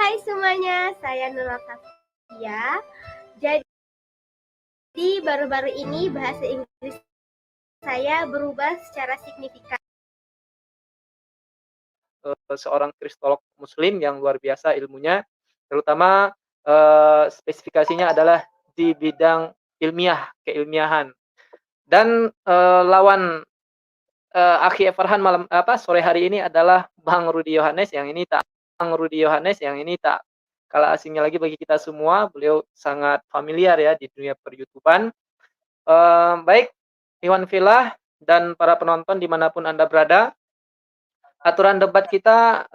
Hai semuanya, saya Nurul Safia. Jadi baru-baru ini bahasa Inggris saya berubah secara signifikan. Seorang kristolog muslim yang luar biasa ilmunya, terutama spesifikasinya adalah di bidang ilmiah, keilmiahan. Dan lawan Akhi Farhan sore hari ini adalah Bang Rudi Yohanes, yang ini tak kalah asingnya lagi bagi kita semua. Beliau sangat familiar ya di dunia per-YouTubean. Baik Iwan Filah dan para penonton dimanapun Anda berada, aturan debat kita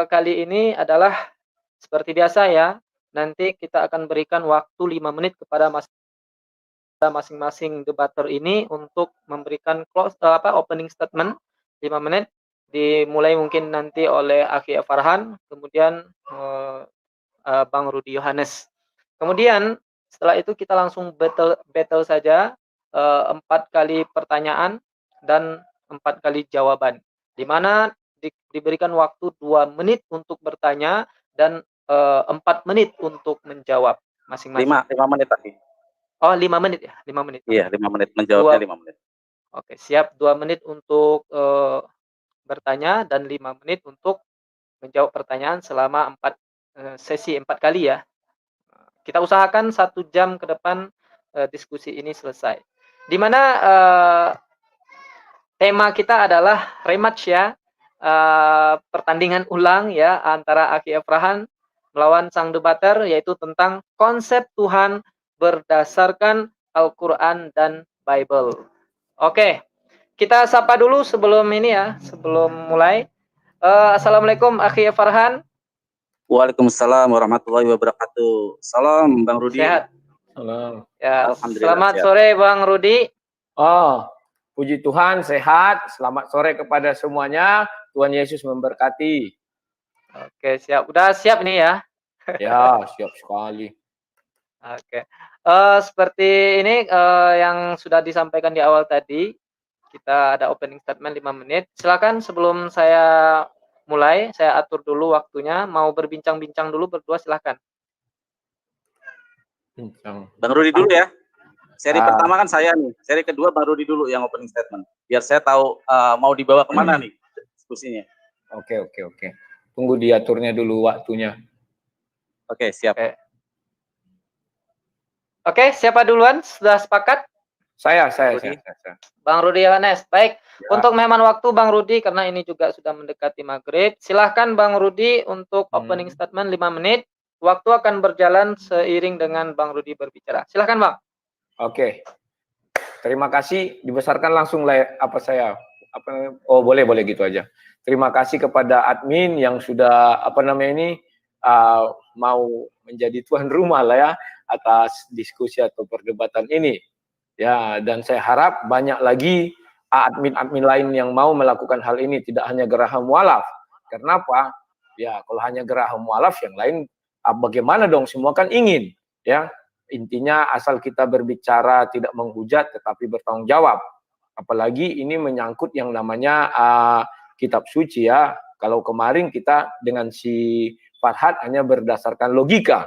kali ini adalah seperti biasa ya. Nanti kita akan berikan waktu 5 menit kepada masing-masing debater ini untuk memberikan opening statement 5 menit, dimulai mungkin nanti oleh Akhi Farhan, kemudian Bang Rudi Yohanes. Kemudian setelah itu kita langsung battle saja, 4 kali pertanyaan dan 4 kali jawaban, di mana diberikan waktu 2 menit untuk bertanya dan 4 menit untuk menjawab masing-masing. 5 menit tadi. Oh, 5 menit ya? 5 menit. Iya, 5 menit. Menjawabnya 5 menit. Oke, siap. 2 menit untuk bertanya dan 5 menit untuk menjawab pertanyaan selama 4 sesi 4 kali ya. Kita usahakan 1 jam ke depan diskusi ini selesai. Di mana tema kita adalah rematch ya. Pertandingan ulang ya antara Akhi Farhan melawan sang debater, yaitu tentang konsep Tuhan berdasarkan Al-Quran dan Bible. Oke, kita sapa dulu sebelum mulai. Assalamualaikum Akhi Farhan. Waalaikumsalam warahmatullahi wabarakatuh. Salam Bang Rudi. Sehat? Salam. Ya, selamat sore Bang Rudi. Oh, puji Tuhan sehat. Selamat sore kepada semuanya. Tuhan Yesus memberkati. Oke, siap. Udah siap nih ya? Ya, siap sekali. Oke. Seperti ini yang sudah disampaikan di awal tadi, kita ada opening statement 5 menit. Silakan sebelum saya mulai, saya atur dulu waktunya. Mau berbincang-bincang dulu berdua, silakan. Bang Rudi dulu ya. Seri pertama kan saya nih. Seri kedua Bang Rudi dulu yang opening statement. Biar saya tahu mau dibawa kemana nih diskusinya. Oke. Tunggu diaturnya dulu waktunya. Oke, siap. Oke, siapa duluan? Sudah sepakat? Saya. Bang Rudi Yohanes. Baik, ya. Untuk menghemat waktu Bang Rudi, karena ini juga sudah mendekati maghrib, silahkan Bang Rudi untuk opening statement 5 menit. Waktu akan berjalan seiring dengan Bang Rudi berbicara. Silahkan Bang. Oke. Terima kasih. Dibesarkan langsung boleh gitu aja. Terima kasih kepada admin yang sudah mau menjadi tuan rumah lah ya atas diskusi atau perdebatan ini. Ya, dan saya harap banyak lagi admin-admin lain yang mau melakukan hal ini, tidak hanya Geraham Mualaf. Kenapa? Ya, kalau hanya Geraham Mualaf, yang lain bagaimana dong? Semua kan ingin, ya. Intinya asal kita berbicara tidak menghujat tetapi bertanggung jawab. Apalagi ini menyangkut yang namanya kitab suci ya. Kalau kemarin kita dengan si Farhad hanya berdasarkan logika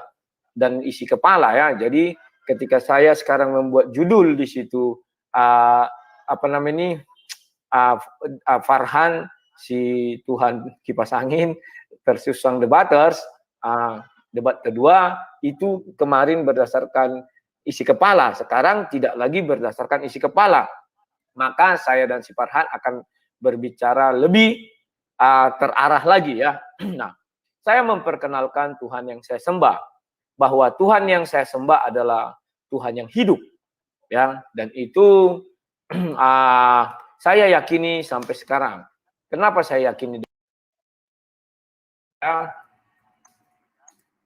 dan isi kepala ya. Jadi ketika saya sekarang membuat judul di situ Farhan si Tuhan kipas angin versus sang debaters, debat kedua itu kemarin berdasarkan isi kepala, sekarang tidak lagi berdasarkan isi kepala. Maka saya dan si Farhan akan berbicara lebih terarah lagi ya. Nah, saya memperkenalkan Tuhan yang saya sembah, bahwa Tuhan yang saya sembah adalah Tuhan yang hidup, ya, dan itu saya yakini sampai sekarang. Kenapa saya yakini? Ya,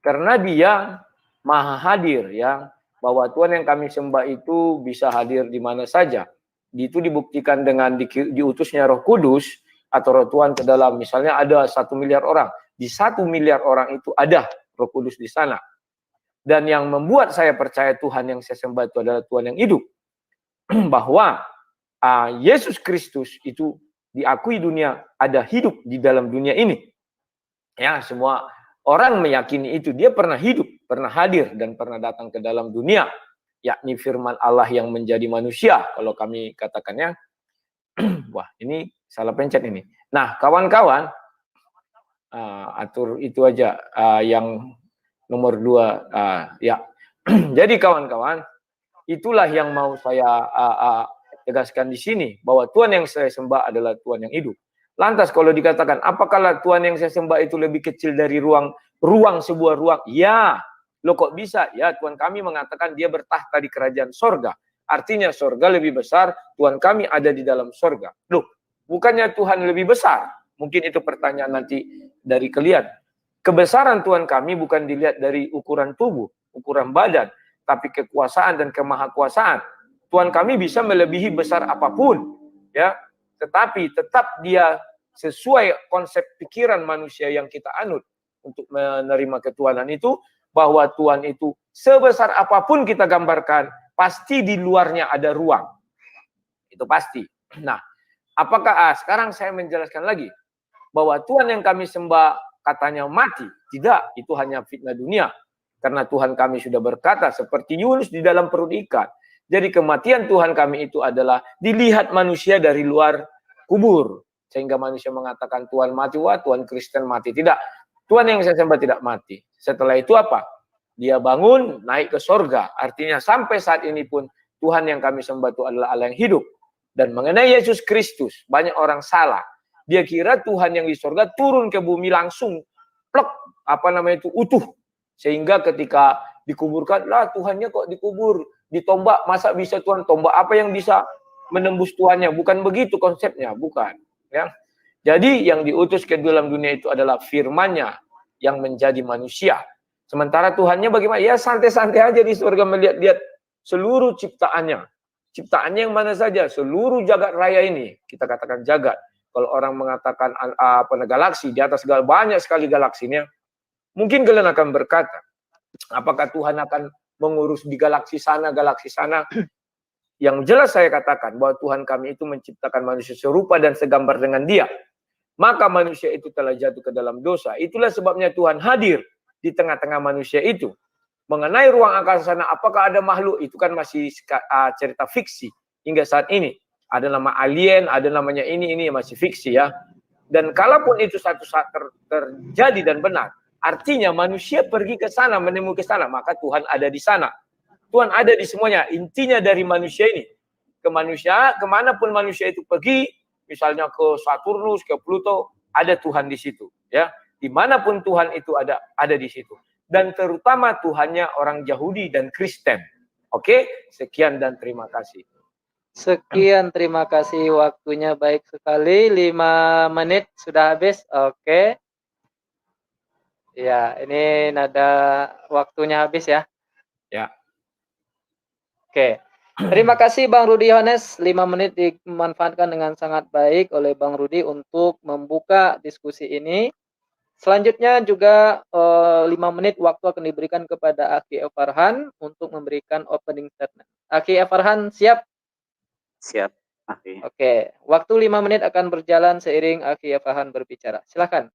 karena Dia maha hadir, ya, bahwa Tuhan yang kami sembah itu bisa hadir di mana saja. Itu dibuktikan dengan diutusnya Roh Kudus atau Roh Tuhan ke dalam, misalnya ada 1 miliar orang, di 1 miliar orang itu ada Roh Kudus di sana. Dan yang membuat saya percaya Tuhan yang saya sembah itu adalah Tuhan yang hidup. Bahwa Yesus Kristus itu diakui dunia ada hidup di dalam dunia ini. Ya, semua orang meyakini itu, dia pernah hidup, pernah hadir, dan pernah datang ke dalam dunia, yakni firman Allah yang menjadi manusia, kalau kami katakannya. Wah, ini salah pencet ini. Nah, kawan-kawan, atur itu aja, yang nomor 2, ya. Jadi kawan-kawan, itulah yang mau saya tegaskan di sini, bahwa Tuhan yang saya sembah adalah Tuhan yang hidup. Lantas kalau dikatakan, apakah Tuhan yang saya sembah itu lebih kecil dari ruang sebuah ruang? Ya, loh kok bisa? Ya, Tuhan kami mengatakan dia bertahta di kerajaan sorga. Artinya sorga lebih besar, Tuhan kami ada di dalam sorga. Loh, bukannya Tuhan lebih besar? Mungkin itu pertanyaan nanti dari kalian. Kebesaran Tuhan kami bukan dilihat dari ukuran tubuh, ukuran badan, tapi kekuasaan dan kemahakuasaan. Tuhan kami bisa melebihi besar apapun, ya. Tetapi tetap dia sesuai konsep pikiran manusia yang kita anut untuk menerima ketuhanan itu, bahwa Tuhan itu sebesar apapun kita gambarkan, pasti di luarnya ada ruang. Itu pasti. Nah, apakah sekarang saya menjelaskan lagi bahwa Tuhan yang kami sembah katanya mati? Tidak, itu hanya fitnah dunia. Karena Tuhan kami sudah berkata seperti Yunus di dalam perut ikan. Jadi kematian Tuhan kami itu adalah dilihat manusia dari luar kubur. Sehingga manusia mengatakan Tuhan mati, wah Tuhan Kristen mati. Tidak, Tuhan yang saya sembah tidak mati. Setelah itu apa? Dia bangun, naik ke sorga. Artinya sampai saat ini pun Tuhan yang kami sembah itu adalah Allah yang hidup. Dan mengenai Yesus Kristus, banyak orang salah. Dia kira Tuhan yang di sorga turun ke bumi langsung, plek, utuh. Sehingga ketika dikuburkan, lah Tuhannya kok dikubur, ditombak, masa bisa Tuhan tombak apa yang bisa menembus Tuhannya? Bukan begitu konsepnya, bukan. Ya. Jadi yang diutus ke dalam dunia itu adalah firman-Nya yang menjadi manusia. Sementara Tuhannya bagaimana? Ya santai-santai aja di surga melihat-lihat seluruh ciptaannya. Ciptaannya yang mana saja? Seluruh jagat raya ini. Kita katakan jagat. Kalau orang mengatakan galaksi, di atas banyak sekali galaksinya. Mungkin kalian akan berkata, apakah Tuhan akan mengurus di galaksi sana? Yang jelas saya katakan bahwa Tuhan kami itu menciptakan manusia serupa dan segambar dengan Dia. Maka manusia itu telah jatuh ke dalam dosa. Itulah sebabnya Tuhan hadir di tengah-tengah manusia itu. Mengenai ruang angkasa sana, apakah ada makhluk? Itu kan masih cerita fiksi hingga saat ini. Ada nama alien, ada namanya ini masih fiksi ya. Dan kalaupun itu satu saat terjadi dan benar, artinya manusia pergi ke sana, menemukan ke sana, maka Tuhan ada di sana. Tuhan ada di semuanya. Intinya dari manusia ini, ke manusia, kemanapun manusia itu pergi, misalnya ke Saturnus, ke Pluto, ada Tuhan di situ. Ya, dimanapun Tuhan itu ada di situ. Dan terutama Tuhannya orang Yahudi dan Kristen. Oke, sekian dan terima kasih. Sekian, terima kasih, waktunya baik sekali, 5 menit sudah habis. Oke. Ya, ini nada waktunya habis ya. Ya. Oke. Terima kasih Bang Rudi Yohanes, 5 menit dimanfaatkan dengan sangat baik oleh Bang Rudi untuk membuka diskusi ini. Selanjutnya juga 5 menit waktu akan diberikan kepada Aki Farhan untuk memberikan opening statement. Aki Farhan siap? Siap, Aki. Oke, waktu 5 menit akan berjalan seiring Aki Farhan berbicara. Silakan.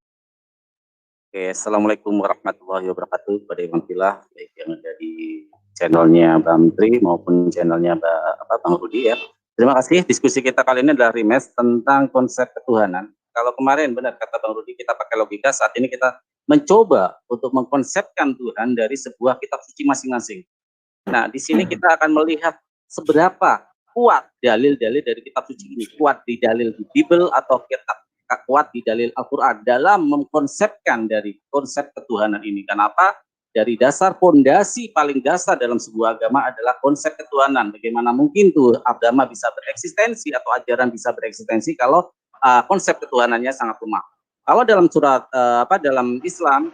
Oke, Assalamualaikum warahmatullahi wabarakatuh kepada Bang Pilah, baik yang ada di channelnya Bang Tri maupun channelnya Bang Rudi ya. Terima kasih. Diskusi kita kali ini adalah remes tentang konsep ketuhanan. Kalau kemarin benar kata Bang Rudi, kita pakai logika, saat ini kita mencoba untuk mengkonsepkan Tuhan dari sebuah kitab suci masing-masing. Nah, di sini kita akan melihat seberapa kuat dalil-dalil dari kitab suci ini, kuat di dalil di Bible atau kuat di dalil Al-Quran dalam mengkonsepkan dari konsep ketuhanan ini. Kenapa? Dari dasar fondasi paling dasar dalam sebuah agama adalah konsep ketuhanan. Bagaimana mungkin tuh agama bisa bereksistensi atau ajaran bisa bereksistensi kalau konsep ketuhanannya sangat lemah. Kalau dalam surat dalam Islam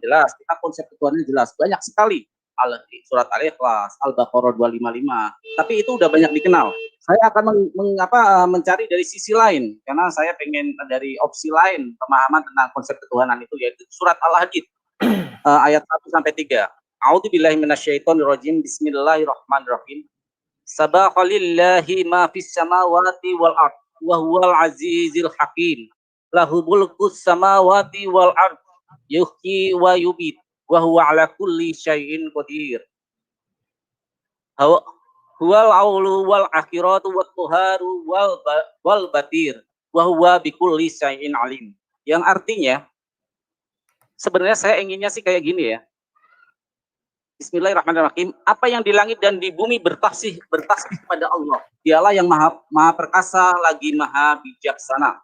jelas kita konsep ketuhanan jelas banyak sekali. Surat Al-Ikhlas, Al-Baqarah 255. Tapi itu udah banyak dikenal. Saya akan mencari dari sisi lain karena saya pengen dari opsi lain pemahaman tentang konsep ketuhanan itu, yaitu surat Al-Hadid ayat 1 sampai 3. A'udzubillahi minasyaitonirrajim. Bismillahirrahmanirrahim. Sabaqalillahi ma fis samawati wal ard wa huwal azizil hakim. Lahu mulkus samawati wal ard yuhyi wa yumit wa huwa ala kulli syai'in qadir. Huwal aulu wal akhiratu wat tuharu wal batir wa huwa bikulli syai'in alim. Yang artinya sebenarnya saya inginnya sih kayak gini ya. Bismillahirrahmanirrahim. Apa yang di langit dan di bumi bertasbih kepada Allah. Dialah yang maha perkasa lagi maha bijaksana.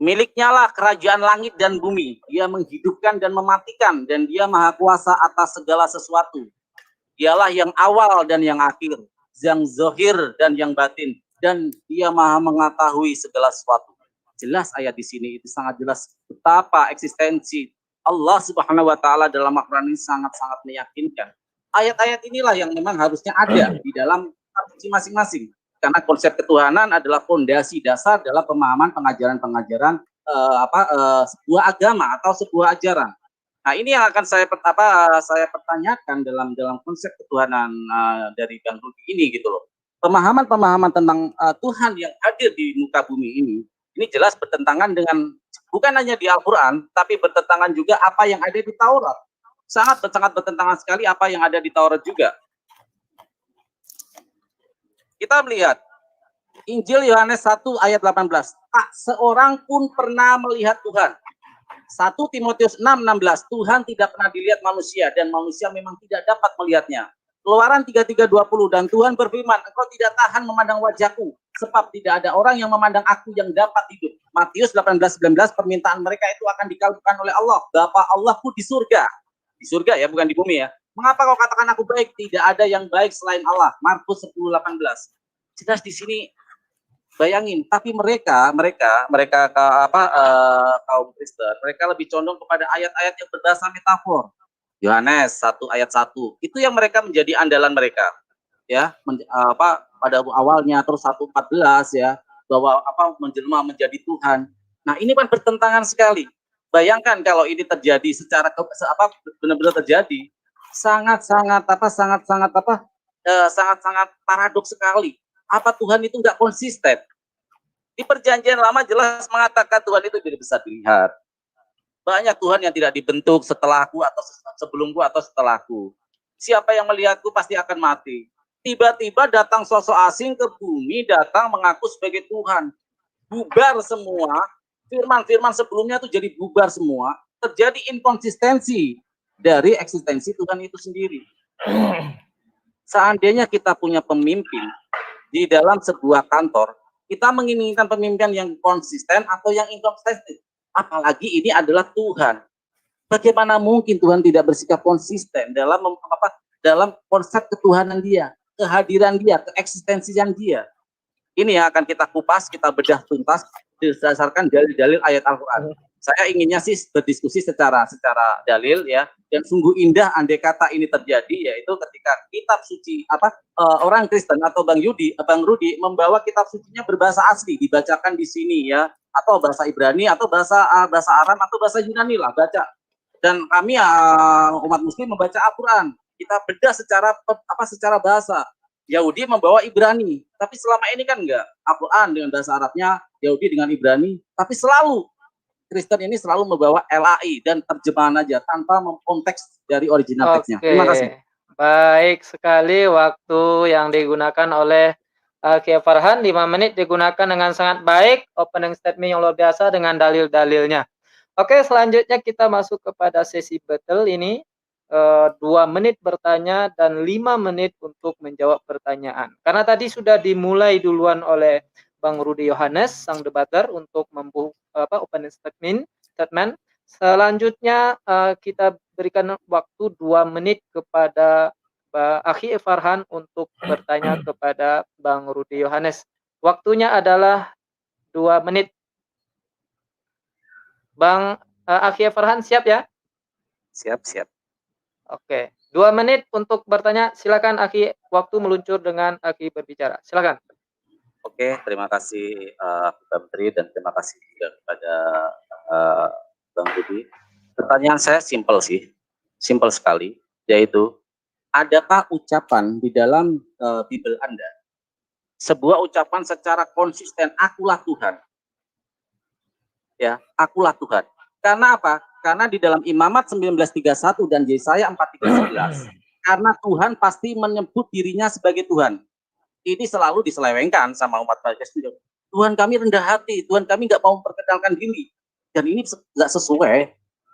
Miliknya lah kerajaan langit dan bumi. Dia menghidupkan dan mematikan, dan dia maha kuasa atas segala sesuatu. Dialah yang awal dan yang akhir, yang zahir dan yang batin, dan dia maha mengetahui segala sesuatu. Jelas ayat di sini itu sangat jelas betapa eksistensi Allah Subhanahu wa taala dalam Al-Qur'an ini sangat-sangat meyakinkan. Ayat-ayat inilah yang memang harusnya ada di dalam tradisi masing-masing. Karena konsep ketuhanan adalah fondasi dasar dalam pemahaman pengajaran-pengajaran sebuah agama atau sebuah ajaran. Nah, ini yang akan saya pertanyakan dalam konsep ketuhanan dari Bang Rudi ini gitu loh. Pemahaman-pemahaman tentang Tuhan yang hadir di muka bumi ini jelas bertentangan dengan bukan hanya di Al-Quran, tapi bertentangan juga apa yang ada di Taurat. Sangat bertentangan sekali apa yang ada di Taurat juga. Kita melihat Injil Yohanes 1 ayat 18. Tak seorang pun pernah melihat Tuhan. 1 Timotius 6:16. Tuhan tidak pernah dilihat manusia, dan manusia memang tidak dapat melihatnya. Keluaran 33:20. Dan Tuhan berfirman, engkau tidak tahan memandang wajahku, sebab tidak ada orang yang memandang aku yang dapat hidup. Matius 18:19. Permintaan mereka itu akan dikabulkan oleh Allah. Bapa Allahku di surga. Di surga ya, bukan di bumi ya. Mengapa kau katakan aku baik? Tidak ada yang baik selain Allah. Markus 10:18. Jelas di sini. Bayangin, tapi mereka kaum Kristen, mereka lebih condong kepada ayat-ayat yang berdasar metafor. Yohanes 1 ayat 1. Itu yang mereka menjadi andalan mereka. Ya, pada awalnya terus 1:14 ya, bahwa menjelma menjadi Tuhan. Nah, ini kan bertentangan sekali. Bayangkan kalau ini terjadi secara benar-benar terjadi, sangat-sangat paradoks sekali. Apa Tuhan itu nggak konsisten? Di perjanjian lama jelas mengatakan Tuhan itu tidak bisa dilihat. Banyak Tuhan yang tidak dibentuk setelahku atau sebelumku atau setelahku. Siapa yang melihatku pasti akan mati. Tiba-tiba datang sosok asing ke bumi, datang mengaku sebagai Tuhan. Bubar semua, firman-firman sebelumnya itu jadi bubar semua. Terjadi inkonsistensi dari eksistensi Tuhan itu sendiri. Seandainya kita punya pemimpin di dalam sebuah kantor, kita menginginkan pemimpin yang konsisten atau yang inkonsisten. Apalagi ini adalah Tuhan. Bagaimana mungkin Tuhan tidak bersikap konsisten dalam konsep ketuhanan dia, kehadiran dia, keeksistensian dia. Ini yang akan kita kupas, kita bedah tuntas berdasarkan dalil-dalil ayat Al-Quran. Saya inginnya sih berdiskusi secara dalil ya, dan sungguh indah andai kata ini terjadi, yaitu ketika kitab suci orang Kristen atau Bang Rudi membawa kitab sucinya berbahasa asli, dibacakan di sini ya, atau bahasa Ibrani atau bahasa Aram atau bahasa Yunani lah baca. Dan kami umat Muslim membaca Al-Quran, kita bedah secara bahasa. Yahudi membawa Ibrani, tapi selama ini kan enggak. Al-Quran dengan bahasa Arabnya, Yahudi dengan Ibrani, tapi selalu Kristen ini selalu membawa LAI dan terjemahan aja tanpa mengkonteks dari original teksnya. Terima kasih. Baik sekali waktu yang digunakan oleh Kiai Farhan, 5 menit digunakan dengan sangat baik, opening statement yang luar biasa dengan dalil-dalilnya. Oke, selanjutnya kita masuk kepada sesi battle ini. 2 menit bertanya dan 5 menit untuk menjawab pertanyaan. Karena tadi sudah dimulai duluan oleh Bang Rudi Yohanes, sang debater, untuk membuka opening statement. Selanjutnya kita berikan waktu 2 menit kepada Akhi Farhan untuk bertanya kepada Bang Rudi Yohanes. Waktunya adalah 2 menit. Bang Akhi Farhan siap ya? Siap. Oke, 2 menit untuk bertanya. Silakan Akhi, waktu meluncur dengan Akhi berbicara. Silakan. Oke, terima kasih Bang Tri, dan terima kasih juga kepada Bang Rudi. Pertanyaan saya simpel sekali, yaitu adakah ucapan di dalam Bible Anda, sebuah ucapan secara konsisten, akulah Tuhan. Ya, akulah Tuhan. Karena apa? Karena di dalam Imamat 1931 dan Yesaya 43:11, karena Tuhan pasti menyebut dirinya sebagai Tuhan. Ini selalu diselewengkan sama umat Palestina. Tuhan kami rendah hati, Tuhan kami nggak mau memperkenalkan diri. Dan ini nggak sesuai,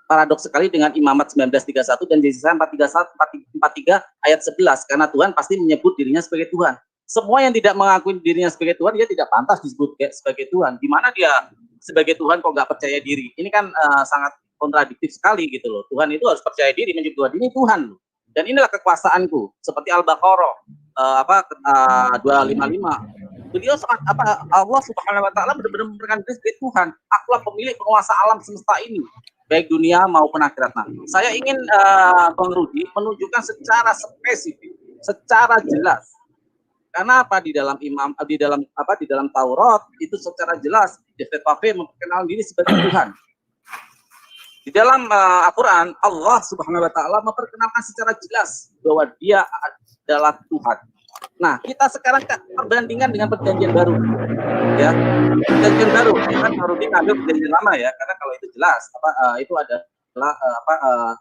paradoks sekali dengan Imamat 1931 dan Yesaya 43 ayat 11. Karena Tuhan pasti menyebut dirinya sebagai Tuhan. Semua yang tidak mengakui dirinya sebagai Tuhan, dia tidak pantas disebut sebagai Tuhan. Di mana dia sebagai Tuhan kok nggak percaya diri? Ini kan sangat kontradiktif sekali gitu loh. Tuhan itu harus percaya diri, menyebut Tuhan ini Tuhan loh. Dan inilah kekuasaanku, seperti Al-Baqarah 255. Beliau sangat Allah Subhanahu wa taala benar-benar memberikan diri sebagai Tuhan. Akulah pemilik penguasa alam semesta ini, baik dunia maupun akhirat. Nah, saya ingin Bang Rudi menunjukkan secara spesifik, secara jelas. Karena apa di dalam Taurat itu secara jelas Yahweh memperkenalkan diri sebagai Tuhan. Di dalam Al-Quran, Allah Subhanahu wa taala memperkenalkan secara jelas bahwa Dia adalah Tuhan. Nah, kita sekarang perbandingan dengan perjanjian baru. Ya. Perjanjian baru, kan harus diambil perjanjian lama ya, karena kalau itu jelas itu adalah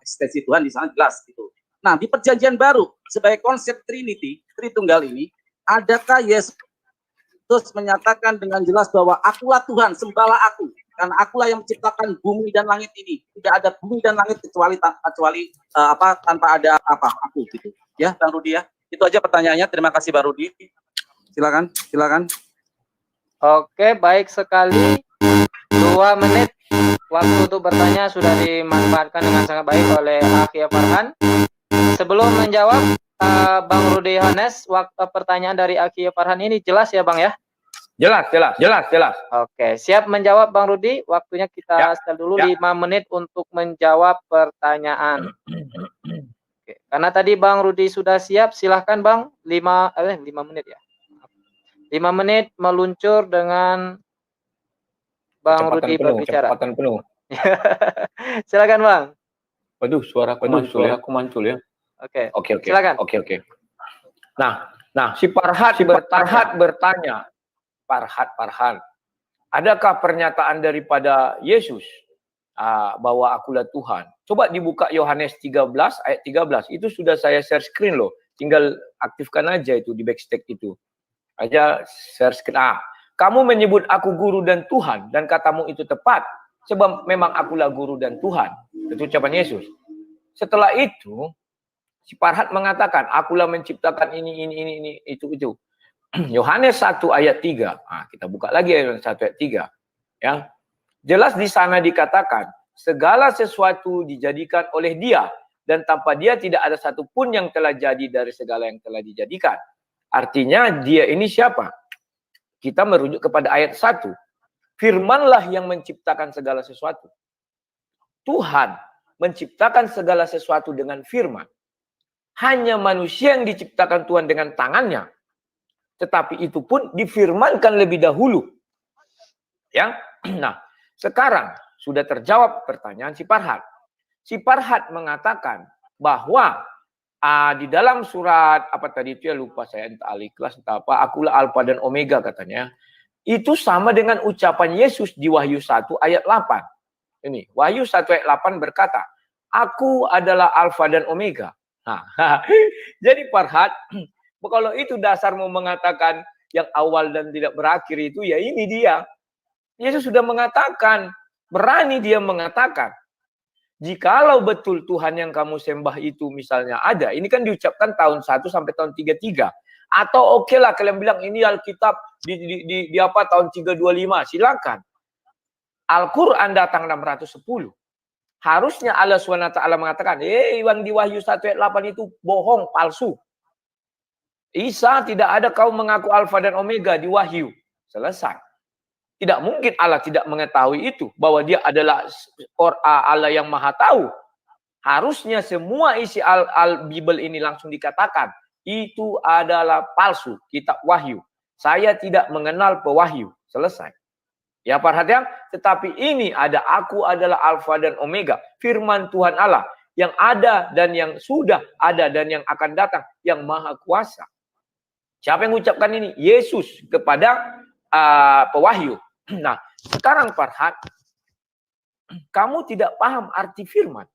eksistensi Tuhan di sana jelas gitu. Nah, di perjanjian baru sebagai konsep Trinity, Tritunggal ini, adakah Yesus menyatakan dengan jelas bahwa akulah Tuhan, sembahlah aku, karena akulah yang menciptakan bumi dan langit ini. Tidak ada bumi dan langit kecuali tanpa ada aku gitu. Ya, Bang Rudi ya. Itu aja pertanyaannya. Terima kasih Bang Rudi. Silakan. Oke, baik sekali. 2 menit waktu untuk bertanya sudah dimanfaatkan dengan sangat baik oleh Akhi Farhan. Sebelum menjawab Bang Rudi Yohanes, pertanyaan dari Akhi Farhan ini jelas ya Bang ya? Jelas. Oke, siap menjawab Bang Rudi. Waktunya kita setel dulu 5 menit untuk menjawab pertanyaan. Oke, karena tadi Bang Rudi sudah siap, silahkan Bang. 5 menit ya. 5 menit meluncur dengan Bang Rudi berbicara. Kecepatan penuh. Silakan Bang. Waduh, suaraku mantul ya. Oke. Silakan. Oke. Nah, si Farhat bertanya, Farhan, adakah pernyataan daripada Yesus bahwa akulah Tuhan? Coba dibuka Yohanes 13 ayat 13. Itu sudah saya share screen loh. Tinggal aktifkan aja itu di backstage itu. Aja share screen. Kamu menyebut aku guru dan Tuhan, dan katamu itu tepat, sebab memang akulah guru dan Tuhan. Itu ucapan Yesus. Setelah itu, si Farhat mengatakan, akulah menciptakan ini, itu. Yohanes 1 ayat 3. Kita buka lagi Yohanes 1 ayat 3. Ya. Jelas di sana dikatakan, segala sesuatu dijadikan oleh Dia, dan tanpa Dia tidak ada satupun yang telah jadi dari segala yang telah dijadikan. Artinya Dia ini siapa? Kita merujuk kepada ayat 1. Firmanlah yang menciptakan segala sesuatu. Tuhan menciptakan segala sesuatu dengan firman. Hanya manusia yang diciptakan Tuhan dengan tangannya. Tetapi itu pun difirmankan lebih dahulu. Ya. Nah, sekarang sudah terjawab pertanyaan si Farhat. Si Farhat mengatakan bahwa di dalam surat apa tadi itu ya, lupa saya, entah Al-Ikhlas entah apa, akulah Alfa dan Omega katanya. Itu sama dengan ucapan Yesus di Wahyu 1 ayat 8. Ini, Wahyu 1 ayat 8 berkata, aku adalah Alfa dan Omega. Nah, jadi Farhat, kalau itu dasar mau mengatakan yang awal dan tidak berakhir itu, ya ini dia. Yesus sudah mengatakan, berani dia mengatakan, jikalau betul Tuhan yang kamu sembah itu misalnya ada, ini kan diucapkan tahun 1 sampai tahun 33. Atau oke lah kalian bilang ini Alkitab di apa tahun 325, silakan. Al-Quran datang 610. Harusnya Allah SWT mengatakan, yang di Wahyu 1 ayat 8 itu bohong, palsu. Isa tidak ada kau mengaku Alfa dan Omega di Wahyu. Selesai. Tidak mungkin Allah tidak mengetahui itu. Bahwa dia adalah Allah yang maha tahu. Harusnya semua isi Al-Bible ini langsung dikatakan. Itu adalah palsu. Kitab Wahyu. Saya tidak mengenal pewahyu. Selesai. Ya perhatian. Tetapi ini ada aku adalah Alfa dan Omega. Firman Tuhan Allah. Yang ada dan yang sudah ada dan yang akan datang. Yang maha kuasa. Siapa yang mengucapkan ini? Yesus kepada pewahyu. Nah, sekarang Farhat, kamu tidak paham arti firman.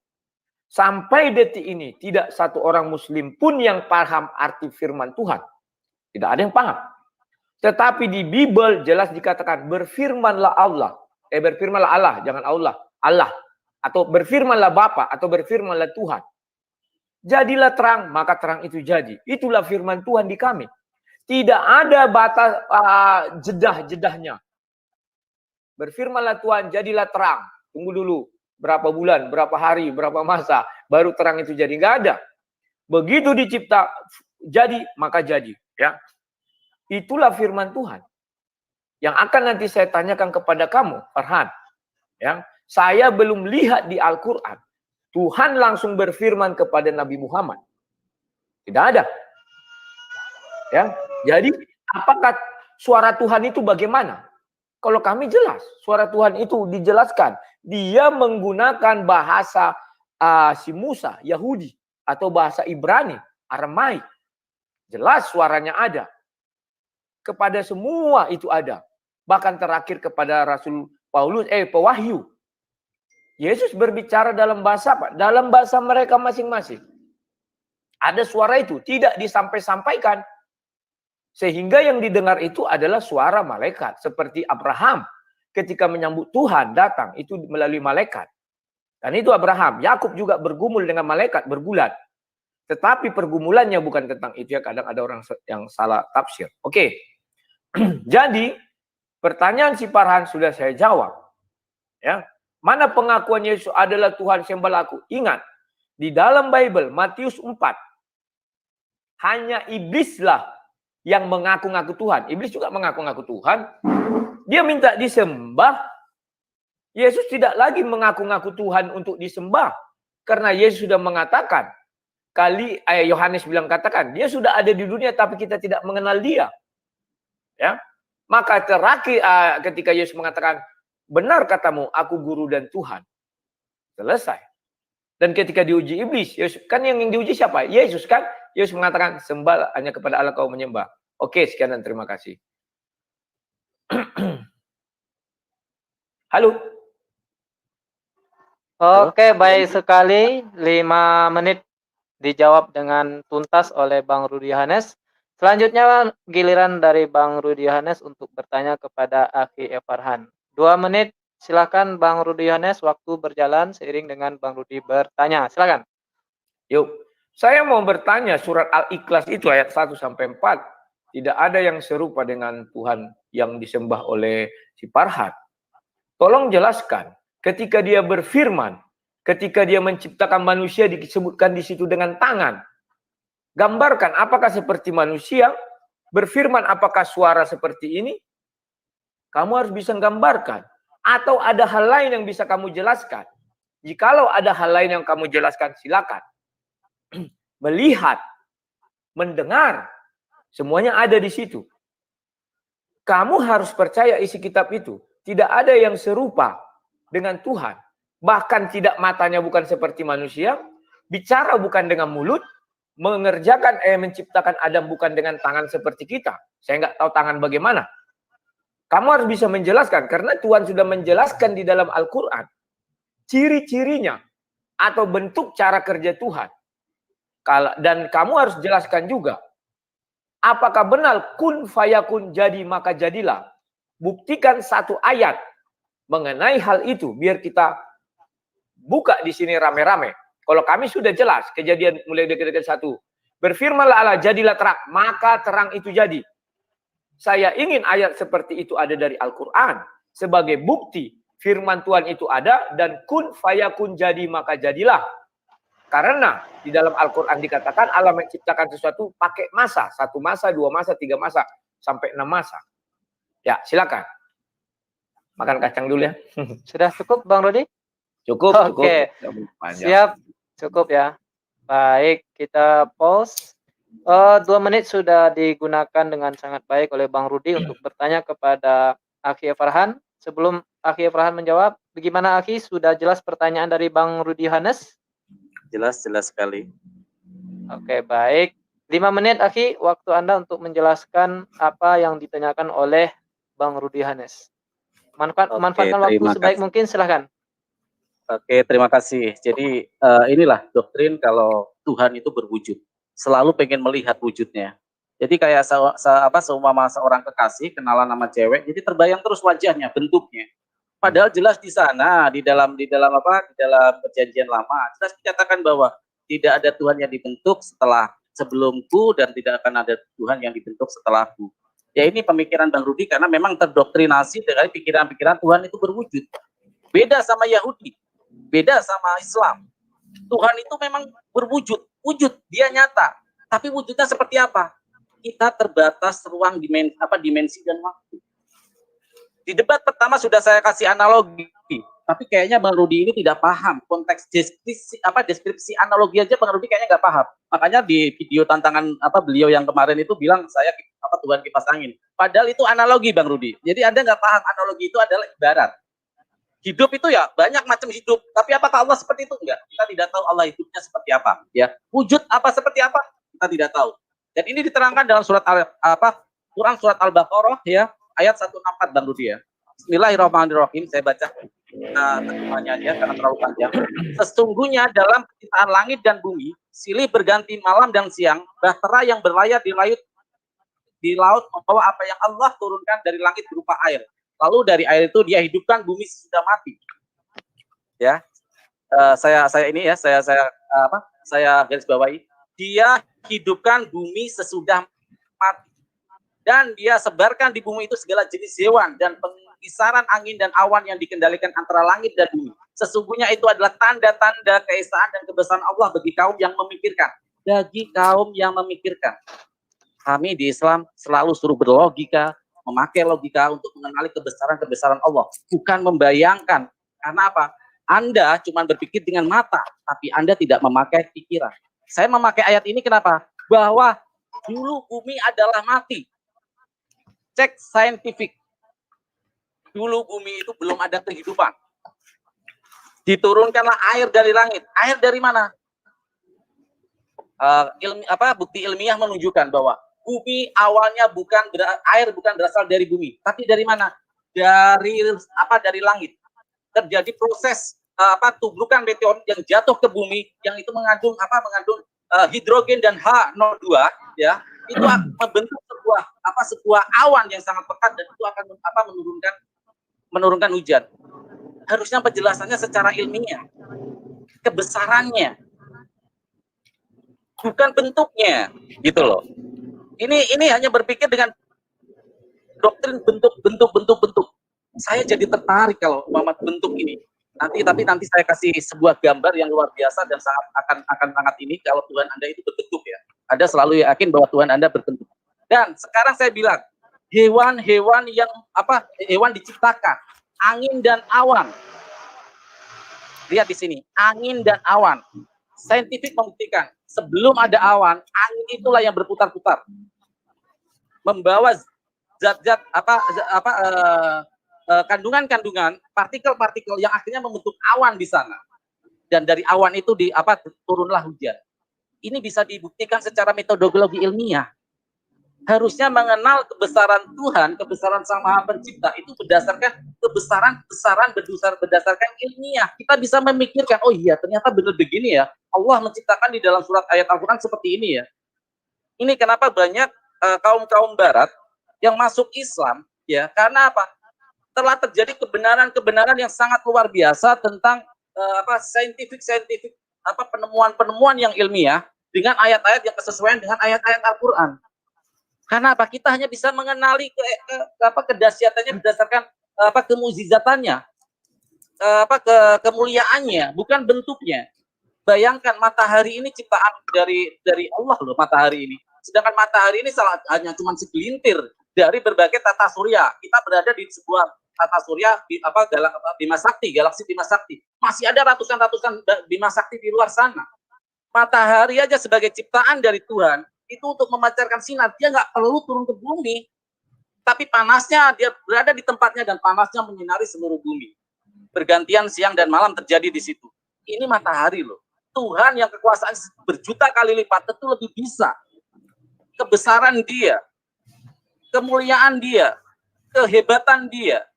Sampai detik ini tidak satu orang muslim pun yang paham arti firman Tuhan. Tidak ada yang paham. Tetapi di Bible jelas dikatakan berfirmanlah Allah. Berfirmanlah Allah, jangan Allah. Allah. Atau berfirmanlah Bapa atau berfirmanlah Tuhan. Jadilah terang, maka terang itu jadi. Itulah firman Tuhan di kami. Tidak ada batas jedah-jedahnya. Berfirmanlah Tuhan, jadilah terang. Tunggu dulu. Berapa bulan, berapa hari, berapa masa, baru terang itu jadi. Nggak ada. Begitu dicipta, jadi, maka jadi. Ya, itulah firman Tuhan. Yang akan nanti saya tanyakan kepada kamu, Farhan. Ya, saya belum lihat di Al-Quran. Tuhan langsung berfirman kepada Nabi Muhammad. Tidak ada. Ya, jadi apakah suara Tuhan itu bagaimana? Kalau kami jelas, suara Tuhan itu dijelaskan. Dia menggunakan bahasa si Musa, Yahudi, atau bahasa Ibrani, Aramaik. Jelas suaranya ada. Kepada semua itu ada. Bahkan terakhir kepada Rasul Paulus, pewahyu. Yesus berbicara dalam bahasa apa? Dalam bahasa mereka masing-masing. Ada suara itu, tidak disampaikan. Sehingga yang didengar itu adalah suara malaikat. Seperti Abraham ketika menyambut Tuhan datang, itu melalui malaikat. Dan itu Abraham. Yakub juga bergumul dengan malaikat, bergulat. Tetapi pergumulannya bukan tentang itu ya. Kadang ada orang yang salah tafsir. Oke. Jadi, pertanyaan si Farhan sudah saya jawab. Ya. Mana pengakuan Yesus adalah Tuhan sembahku? Ingat, di dalam Bible, Matius 4, hanya iblislah yang mengaku-ngaku Tuhan. Iblis juga mengaku-ngaku Tuhan. Dia minta disembah. Yesus tidak lagi mengaku-ngaku Tuhan untuk disembah. Karena Yesus sudah mengatakan, Yohanes bilang katakan, dia sudah ada di dunia tapi kita tidak mengenal dia. Ya. Maka terakhir ketika Yesus mengatakan, benar katamu, aku guru dan Tuhan. Selesai. Dan ketika diuji iblis, Yesus, kan yang diuji siapa? Yesus kan? Yesus mengatakan, sembah hanya kepada Allah kau menyembah. Oke, sekian dan terima kasih. Halo. Oke, baik sekali. 5 menit dijawab dengan tuntas oleh Bang Rudi Yohanes. Selanjutnya giliran dari Bang Rudi Yohanes untuk bertanya kepada Akhi Farhan. 2 menit, silakan Bang Rudi Yohanes, waktu berjalan seiring dengan Bang Rudi bertanya. Silakan. Yuk, saya mau bertanya surat Al-Ikhlas itu ayat 1 sampai 4. Tidak ada yang serupa dengan Tuhan yang disembah oleh si Farhan. Tolong jelaskan, ketika dia berfirman, ketika dia menciptakan manusia disebutkan di situ dengan tangan. Gambarkan apakah seperti manusia, berfirman apakah suara seperti ini? Kamu harus bisa gambarkan. Atau ada hal lain yang bisa kamu jelaskan. Jikalau ada hal lain yang kamu jelaskan, silakan. Melihat, mendengar, semuanya ada di situ. Kamu harus percaya isi kitab itu. Tidak ada yang serupa dengan Tuhan. Bahkan tidak matanya bukan seperti manusia, bicara bukan dengan mulut, mengerjakan menciptakan Adam bukan dengan tangan seperti kita. Saya nggak tahu tangan bagaimana. Kamu harus bisa menjelaskan, karena Tuhan sudah menjelaskan di dalam Al-Quran ciri-cirinya atau bentuk cara kerja Tuhan. Dan kamu harus jelaskan juga, apakah benar kun fayakun, jadi maka jadilah. Buktikan satu ayat mengenai hal itu, biar kita buka di sini rame-rame. Kalau kami sudah jelas, Kejadian mulai dari 1. Berfirmanlah Allah, jadilah terang, maka terang itu jadi. Saya ingin ayat seperti itu ada dari Al-Quran. Sebagai bukti firman Tuhan itu ada dan kun fayakun, jadi maka jadilah. Karena di dalam Al-Quran dikatakan Allah menciptakan sesuatu pakai masa. 1 masa, 2 masa, 3 masa, sampai 6 masa. Ya, silakan. Makan kacang dulu ya. Sudah cukup Bang Rudi? Cukup, cukup. Oke. Siap, cukup ya. Baik, kita pause. 2 menit sudah digunakan dengan sangat baik oleh Bang Rudi untuk bertanya kepada Akhi Farhan. Sebelum Akhi Farhan menjawab, bagaimana Akhi? Sudah jelas pertanyaan dari Bang Rudi Yohanes? Jelas sekali. Oke, baik. 5 menit Akhi, waktu Anda untuk menjelaskan apa yang ditanyakan oleh Bang Rudi Yohanes. Manfaatkan waktu sebaik mungkin, silahkan. Oke, terima kasih. Jadi inilah doktrin kalau Tuhan itu berwujud, selalu pengen melihat wujudnya. Jadi kayak seumpama seorang kekasih kenalan nama cewek, jadi terbayang terus wajahnya, bentuknya. Padahal jelas di sana di dalam perjanjian lama jelas dikatakan bahwa tidak ada Tuhan yang dibentuk setelah sebelumku dan tidak akan ada Tuhan yang dibentuk setelahku. Ya ini pemikiran Bang Rudi karena memang terdoktrinasi dengan pikiran-pikiran Tuhan itu berwujud. Beda sama Yahudi, beda sama Islam. Tuhan itu memang berwujud, dia nyata. Tapi wujudnya seperti apa? Kita terbatas ruang dimensi dan waktu. Di debat pertama sudah saya kasih analogi, tapi kayaknya Bang Rudi ini tidak paham konteks deskripsi analogi aja Bang Rudi kayaknya nggak paham. Makanya di video tantangan beliau yang kemarin itu bilang saya Tuhan kipas angin. Padahal itu analogi Bang Rudi. Jadi Anda nggak paham analogi itu adalah ibarat. Hidup itu ya banyak macam hidup, tapi apakah Allah seperti itu? Enggak. Kita tidak tahu Allah hidupnya seperti apa, ya. Wujud apa seperti apa? Kita tidak tahu. Dan ini diterangkan dalam surat Quran surat Al-Baqarah ya, ayat 164 Bang Rudi ya. Bismillahirrahmanirrahim, saya baca terjemahannya ya karena terlalu panjang. Sesungguhnya dalam penciptaan langit dan bumi, silih berganti malam dan siang, bahtera yang berlayar di laut membawa apa yang Allah turunkan dari langit berupa air. Lalu dari air itu dia hidupkan bumi sesudah mati. Ya, saya garis bawahi. Dia hidupkan bumi sesudah mati. Dan dia sebarkan di bumi itu segala jenis hewan dan pengkisaran angin dan awan yang dikendalikan antara langit dan bumi. Sesungguhnya itu adalah tanda-tanda keesaan dan kebesaran Allah bagi kaum yang memikirkan. Bagi kaum yang memikirkan. Kami di Islam selalu suruh berlogika, memakai logika untuk mengenali kebesaran Allah, bukan membayangkan. Karena apa? Anda cuma berpikir dengan mata, tapi Anda tidak memakai pikiran. Saya memakai ayat ini kenapa? Bahwa dulu bumi adalah mati. Cek saintifik. Dulu bumi itu belum ada kehidupan. Diturunkanlah air dari langit. Air dari mana? Bukti ilmiah menunjukkan bahwa bumi awalnya air bukan berasal dari bumi, tapi dari mana? Dari langit. Terjadi proses tubrukan meteorit yang jatuh ke bumi yang itu mengandung hidrogen dan H02 ya. Itu membentuk sebuah awan yang sangat pekat dan itu akan menurunkan hujan. Harusnya penjelasannya secara ilmiah. Kebesarannya. Bukan bentuknya, gitu loh. Ini hanya berpikir dengan doktrin bentuk. Saya jadi tertarik kalau Muhammad bentuk ini. Nanti saya kasih sebuah gambar yang luar biasa dan akan sangat ini kalau Tuhan Anda itu berbentuk ya. Anda selalu yakin bahwa Tuhan Anda berbentuk. Dan sekarang saya bilang hewan diciptakan, angin dan awan. Lihat di sini, angin dan awan. Saintifik membuktikan sebelum ada awan, angin itulah yang berputar-putar. Membawa zat-zat kandungan-kandungan, partikel-partikel yang akhirnya membentuk awan di sana. Dan dari awan itu turunlah hujan. Ini bisa dibuktikan secara metodologi ilmiah. Harusnya mengenal kebesaran Tuhan, kebesaran Sang Maha Pencipta itu berdasarkan berdasarkan ilmiah. Kita bisa memikirkan, oh iya ternyata benar begini ya. Allah menciptakan di dalam surat ayat Al-Quran seperti ini ya. Ini kenapa banyak kaum Barat yang masuk Islam ya, karena apa? Telah terjadi kebenaran yang sangat luar biasa tentang saintifik penemuan yang ilmiah dengan ayat-ayat yang kesesuaian dengan ayat-ayat Al-Quran. Karena apa? Kita hanya bisa mengenali kedahsyatannya berdasarkan kemuzizatannya, kemuliaannya, bukan bentuknya. Bayangkan matahari ini ciptaan dari Allah loh, matahari ini. Sedangkan matahari ini hanya cuma segelintir dari berbagai tata surya. Kita berada di sebuah tata surya Bima Sakti, galaksi Bima Sakti. Masih ada ratusan Bima Sakti di luar sana. Matahari aja sebagai ciptaan dari Tuhan itu untuk memancarkan sinar, dia nggak perlu turun ke bumi. Tapi panasnya dia berada di tempatnya dan panasnya menyinari seluruh bumi. Bergantian siang dan malam terjadi di situ. Ini matahari loh. Tuhan yang kekuasaan berjuta kali lipat tentu lebih bisa. Kebesaran dia, kemuliaan dia, kehebatan dia,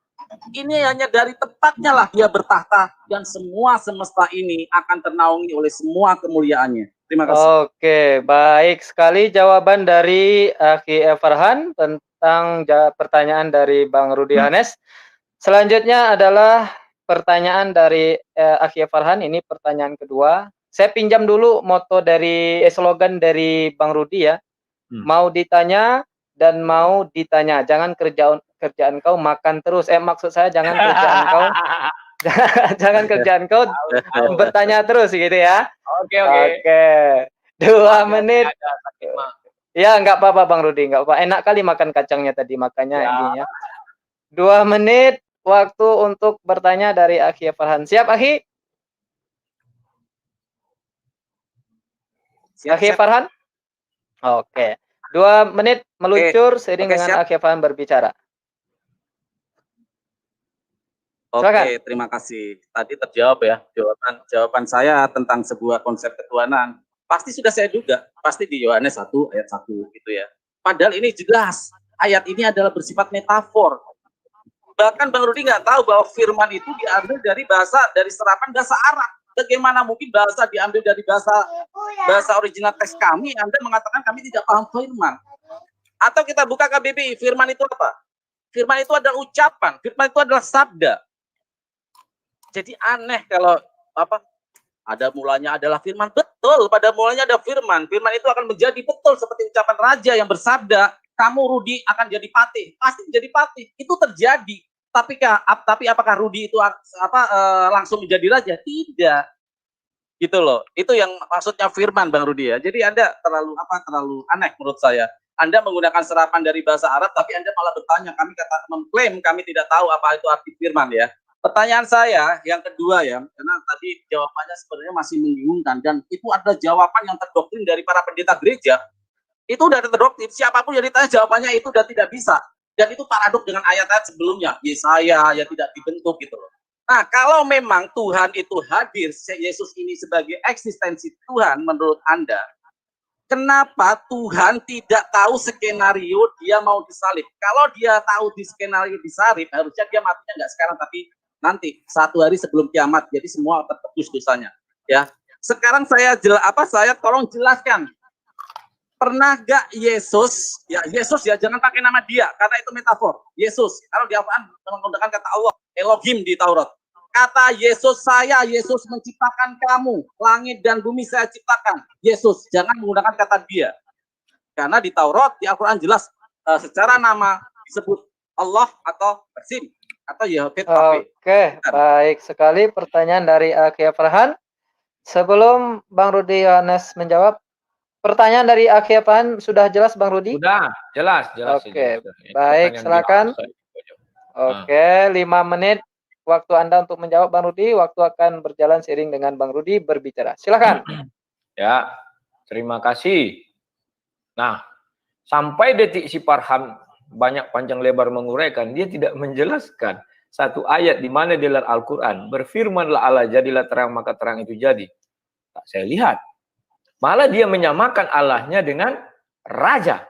Ini hanya dari tempatnya lah dia bertahta dan semua semesta ini akan ternaungi oleh semua kemuliaannya. Terima kasih. Oke, baik sekali jawaban dari Aki Farhan tentang pertanyaan dari Bang Rudi Hanes. Selanjutnya adalah pertanyaan dari Aki Farhan. Ini pertanyaan kedua. Saya pinjam dulu moto dari slogan dari Bang Rudi ya. Mau ditanya dan mau ditanya. Jangan kerjaan kau makan terus. Maksud saya jangan kerjaan kau jangan kerjaan kau bertanya terus gitu ya. Oke, oke. Oke. 2 menit. Ya, nggak apa-apa Bang Rudi, nggak apa. Enak kali makan kacangnya tadi, makanya Ya. ininya. 2 menit waktu untuk bertanya dari Aki Farhan. Siap, Aki? Aki Farhan? Oke. 2 menit meluncur seiring dengan Aki Farhan berbicara. Silakan. Oke, terima kasih. Tadi terjawab ya jawaban saya tentang sebuah konsep ketuhanan. Pasti sudah saya duga, pasti di Yohanes 1 ayat 1 gitu ya. Padahal ini jelas, ayat ini adalah bersifat metafor. Bahkan Bang Rudi nggak tahu bahwa firman itu diambil dari serapan bahasa Arab. Bagaimana mungkin bahasa diambil dari bahasa original teks kami, Anda mengatakan kami tidak paham firman. Atau kita buka KBBI, firman itu apa? Firman itu adalah ucapan, firman itu adalah sabda. Jadi aneh kalau ada mulanya adalah firman. Betul, pada mulanya ada firman. Firman itu akan menjadi betul seperti ucapan raja yang bersabda, kamu Rudi akan jadi patih. Pasti menjadi patih. Itu terjadi. Tapi apakah Rudi itu langsung menjadi raja? Tidak. Gitu loh. Itu yang maksudnya firman Bang Rudi ya. Jadi Anda terlalu aneh menurut saya. Anda menggunakan serapan dari bahasa Arab, tapi Anda malah bertanya, mengklaim kami tidak tahu apa itu arti firman ya. Pertanyaan saya yang kedua ya, karena tadi jawabannya sebenarnya masih membingungkan dan itu adalah jawaban yang terdoktrin dari para pendeta gereja. Itu udah terdoktrin, siapapun yang ditanya jawabannya itu udah tidak bisa. Dan itu paradok dengan ayat-ayat sebelumnya, Yesaya ya tidak dibentuk gitu loh. Nah, kalau memang Tuhan itu hadir, Yesus ini sebagai eksistensi Tuhan menurut Anda, kenapa Tuhan tidak tahu skenario dia mau disalib? Kalau dia tahu di skenario disalib, harusnya dia matinya nggak sekarang, tapi nanti 1 hari sebelum kiamat, jadi semua tertebus dosanya. Ya, sekarang saya tolong jelaskan. Pernah gak Yesus ya jangan pakai nama dia karena itu metafor. Yesus, kalau di Al-Quran menggunakan kata Allah, Elohim di Taurat. Kata Yesus menciptakan kamu, langit dan bumi saya ciptakan. Yesus, jangan menggunakan kata dia. Karena di Taurat, di Al-Quran jelas secara nama disebut Allah atau Bersin atau Yahweh. Oke, baik sekali pertanyaan dari Aki Farhan. Sebelum Bang Rudi Yohanes menjawab, pertanyaan dari Aki Farhan sudah jelas Bang Rudi? Sudah, jelas. Oke, baik, silakan. Oke, 5 menit waktu Anda untuk menjawab Bang Rudi. Waktu akan berjalan seiring dengan Bang Rudi berbicara. Silakan. Ya, terima kasih. Nah, sampai detik si Farhan banyak panjang lebar menguraikan, dia tidak menjelaskan satu ayat di mana di dalam Al-Quran berfirmanlah Allah jadilah terang maka terang itu jadi. Tak saya lihat. Malah dia menyamakan Allahnya dengan raja.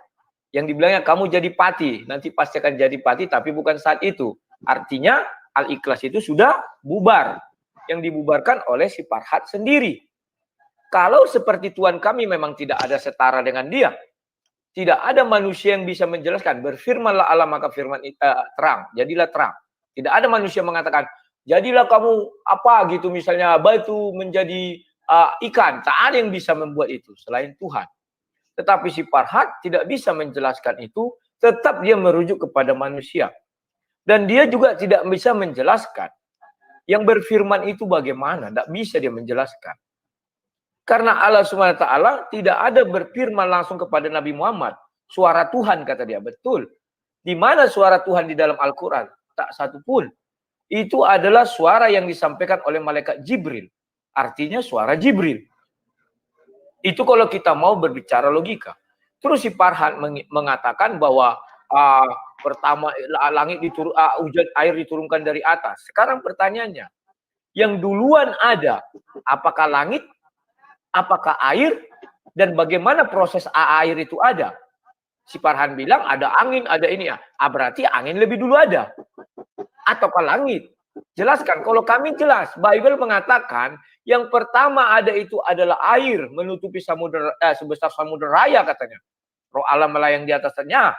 Yang dibilangnya kamu jadi patih, nanti pasti akan jadi patih tapi bukan saat itu. Artinya Al-Ikhlas itu sudah bubar. Yang dibubarkan oleh si Farhan sendiri. Kalau seperti Tuhan kami memang tidak ada setara dengan dia. Tidak ada manusia yang bisa menjelaskan. Berfirmanlah Allah maka firman terang. Jadilah terang. Tidak ada manusia mengatakan, jadilah kamu apa gitu misalnya batu menjadi ikan. Tak ada yang bisa membuat itu selain Tuhan. Tetapi si Farhan tidak bisa menjelaskan itu. Tetap dia merujuk kepada manusia. Dan dia juga tidak bisa menjelaskan. Yang berfirman itu bagaimana. Tidak bisa dia menjelaskan. Karena Allah SWT tidak ada berfirman langsung kepada Nabi Muhammad. Suara Tuhan kata dia. Betul. Di mana suara Tuhan di dalam Al-Quran? Tak satu pun. Itu adalah suara yang disampaikan oleh malaikat Jibril. Artinya suara Jibril. Itu kalau kita mau berbicara logika. Terus si Farhan mengatakan bahwa pertama langit hujan air diturunkan dari atas. Sekarang pertanyaannya. Yang duluan ada. Apakah langit? Apakah air dan bagaimana proses air itu ada? Si Farhan bilang ada angin, ada ini ya. Berarti angin lebih dulu ada. ataukah langit? Jelaskan. Kalau kami jelas, Bible mengatakan yang pertama ada itu adalah air menutupi samudera sebesar samudera raya katanya. Roh Allah melayang di atasnya.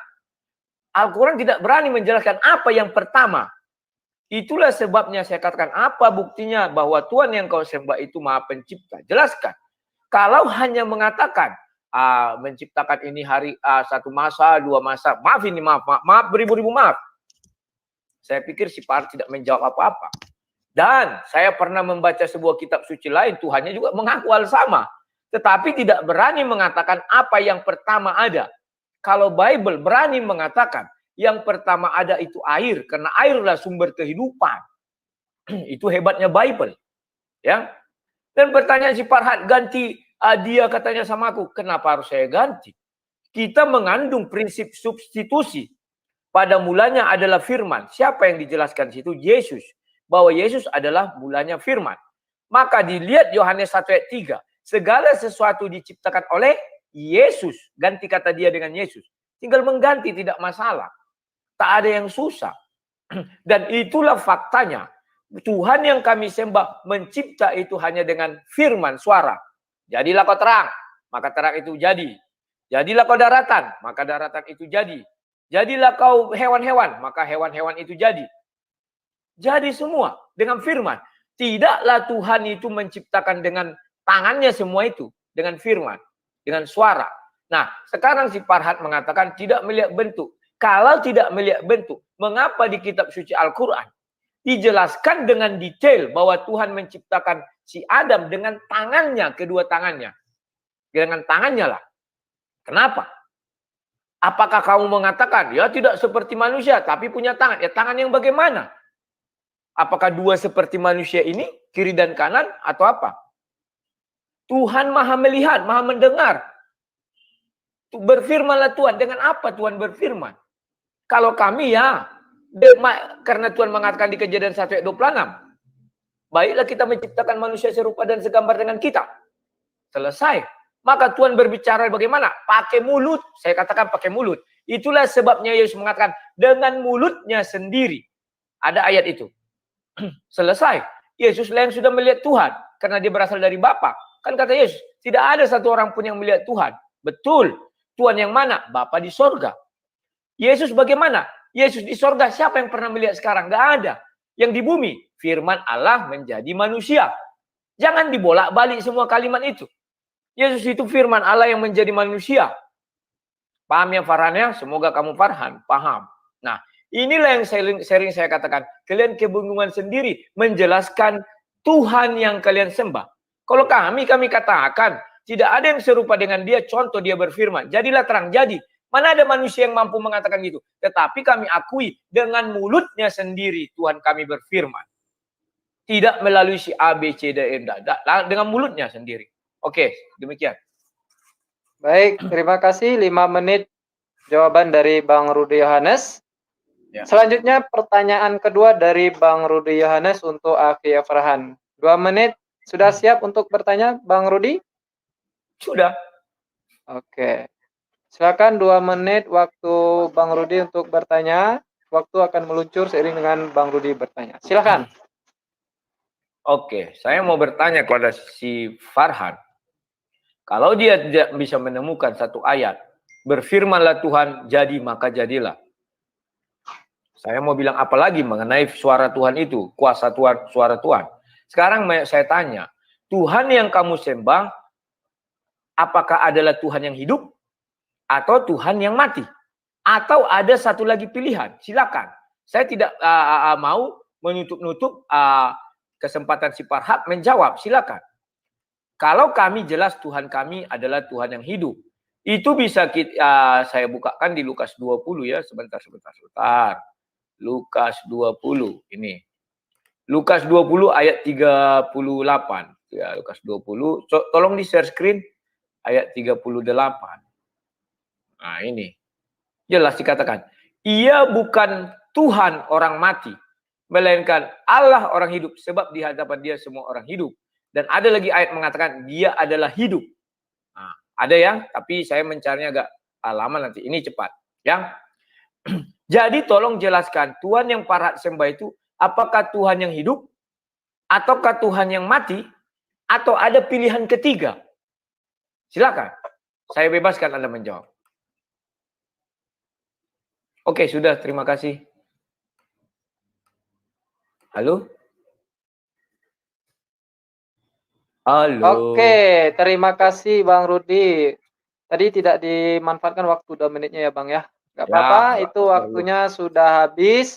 Al-Quran tidak berani menjelaskan apa yang pertama. Itulah sebabnya saya katakan apa buktinya bahwa Tuhan yang kau sembah itu Maha Pencipta. Jelaskan. Kalau hanya mengatakan menciptakan ini hari satu masa, dua masa, maaf ini maaf beribu-ribu maaf. Saya pikir si Pak tidak menjawab apa-apa. Dan saya pernah membaca sebuah kitab suci lain, Tuhannya juga mengaku hal sama. Tetapi tidak berani mengatakan apa yang pertama ada. Kalau Bible berani mengatakan yang pertama ada itu air, karena airlah sumber kehidupan. Itu hebatnya Bible. Ya. Dan pertanyaan si Farhad, ganti dia katanya sama aku, kenapa harus saya ganti? Kita mengandung prinsip substitusi. Pada mulanya adalah firman. Siapa yang dijelaskan di situ? Yesus. Bahwa Yesus adalah mulanya firman. Maka dilihat Yohanes 1 ayat 3. Segala sesuatu diciptakan oleh Yesus. Ganti kata dia dengan Yesus. Tinggal mengganti, tidak masalah. Tak ada yang susah. Dan itulah faktanya. Tuhan yang kami sembah mencipta itu hanya dengan firman, suara. Jadilah kau terang, maka terang itu jadi. Jadilah kau daratan, maka daratan itu jadi. Jadilah kau hewan-hewan, maka hewan-hewan itu jadi. Jadi semua dengan firman. Tidaklah Tuhan itu menciptakan dengan tangannya semua itu. Dengan firman, dengan suara. Nah, sekarang si Farhad mengatakan tidak melihat bentuk. Kalau tidak melihat bentuk, mengapa di kitab suci Al-Quran dijelaskan dengan detail bahwa Tuhan menciptakan si Adam dengan tangannya, kedua tangannya. Dengan tangannya lah. Kenapa? Apakah kamu mengatakan, ya tidak seperti manusia, tapi punya tangan. Ya tangan yang bagaimana? Apakah dua seperti manusia ini, kiri dan kanan, atau apa? Tuhan maha melihat, maha mendengar. Berfirmanlah Tuhan. Dengan apa Tuhan berfirman? Kalau kami ya, karena Tuhan mengatakan di Kejadian 1 ayat 26. Baiklah kita menciptakan manusia serupa dan segambar dengan kita. Selesai. Maka Tuhan berbicara bagaimana? Pakai mulut. Saya katakan pakai mulut. Itulah sebabnya Yesus mengatakan dengan mulutnya sendiri. Ada ayat itu. Selesai. Yesus yang sudah melihat Tuhan. Karena dia berasal dari Bapa. Kan kata Yesus, tidak ada satu orang pun yang melihat Tuhan. Betul. Tuhan yang mana? Bapa di sorga. Yesus bagaimana? Yesus di sorga. Siapa yang pernah melihat sekarang? Gak ada. Yang di bumi. Firman Allah menjadi manusia. Jangan dibolak-balik semua kalimat itu. Yesus itu firman Allah yang menjadi manusia. Paham ya Farhannya? Semoga kamu Farhan. Paham. Nah, inilah yang sering saya katakan. Kalian kebingungan sendiri menjelaskan Tuhan yang kalian sembah. Kalau kami katakan tidak ada yang serupa dengan dia. Contoh dia berfirman. Jadilah terang. Jadi. Mana ada manusia yang mampu mengatakan gitu. Tetapi kami akui dengan mulutnya sendiri Tuhan kami berfirman. Tidak melalui si A, B, C, D, E, dengan mulutnya sendiri. Oke, demikian. Baik, terima kasih. 5 menit jawaban dari Bang Rudi Yohanes. Ya. Selanjutnya pertanyaan kedua dari Bang Rudi Yohanes untuk Akhi Farhan. 2 menit. Sudah siap untuk bertanya, Bang Rudi? Sudah. Oke. Silakan 2 menit waktu Bang Rudi untuk bertanya. Waktu akan meluncur seiring dengan Bang Rudi bertanya. Silakan. Oke, saya mau bertanya kepada si Farhan. Kalau dia tidak bisa menemukan satu ayat, berfirmanlah Tuhan, jadi maka jadilah. Saya mau bilang apa lagi mengenai suara Tuhan itu, kuasa Tuhan, suara Tuhan. Sekarang saya tanya, Tuhan yang kamu sembah, apakah adalah Tuhan yang hidup atau Tuhan yang mati? Atau ada satu lagi pilihan? Silakan. Saya tidak mau menutup-nutup kesempatan si Farhad menjawab. Silakan. Kalau kami jelas Tuhan kami adalah Tuhan yang hidup. Itu bisa saya bukakan di Lukas 20 ya. Sebentar. Lukas 20 ini. Lukas 20 ayat 38. Ya, Lukas 20. Tolong di share screen ayat 38. Nah, ini. Jelas dikatakan. Ia bukan Tuhan orang mati. Melainkan Allah orang hidup. Sebab di hadapan dia semua orang hidup. Dan ada lagi ayat mengatakan dia adalah hidup. Nah, ada ya, tapi saya mencarinya agak lama nanti. Ini cepat. Ya. Jadi tolong jelaskan, Tuhan yang para sembah itu apakah Tuhan yang hidup, ataukah Tuhan yang mati, atau ada pilihan ketiga? Silakan, saya bebaskan Anda menjawab. Oke, sudah, terima kasih. Halo? Halo. Oke, terima kasih Bang Rudi. Tadi tidak dimanfaatkan waktu 2 menitnya ya Bang ya. Nggak Ya, apa-apa, nggak itu perlu. waktunya sudah habis.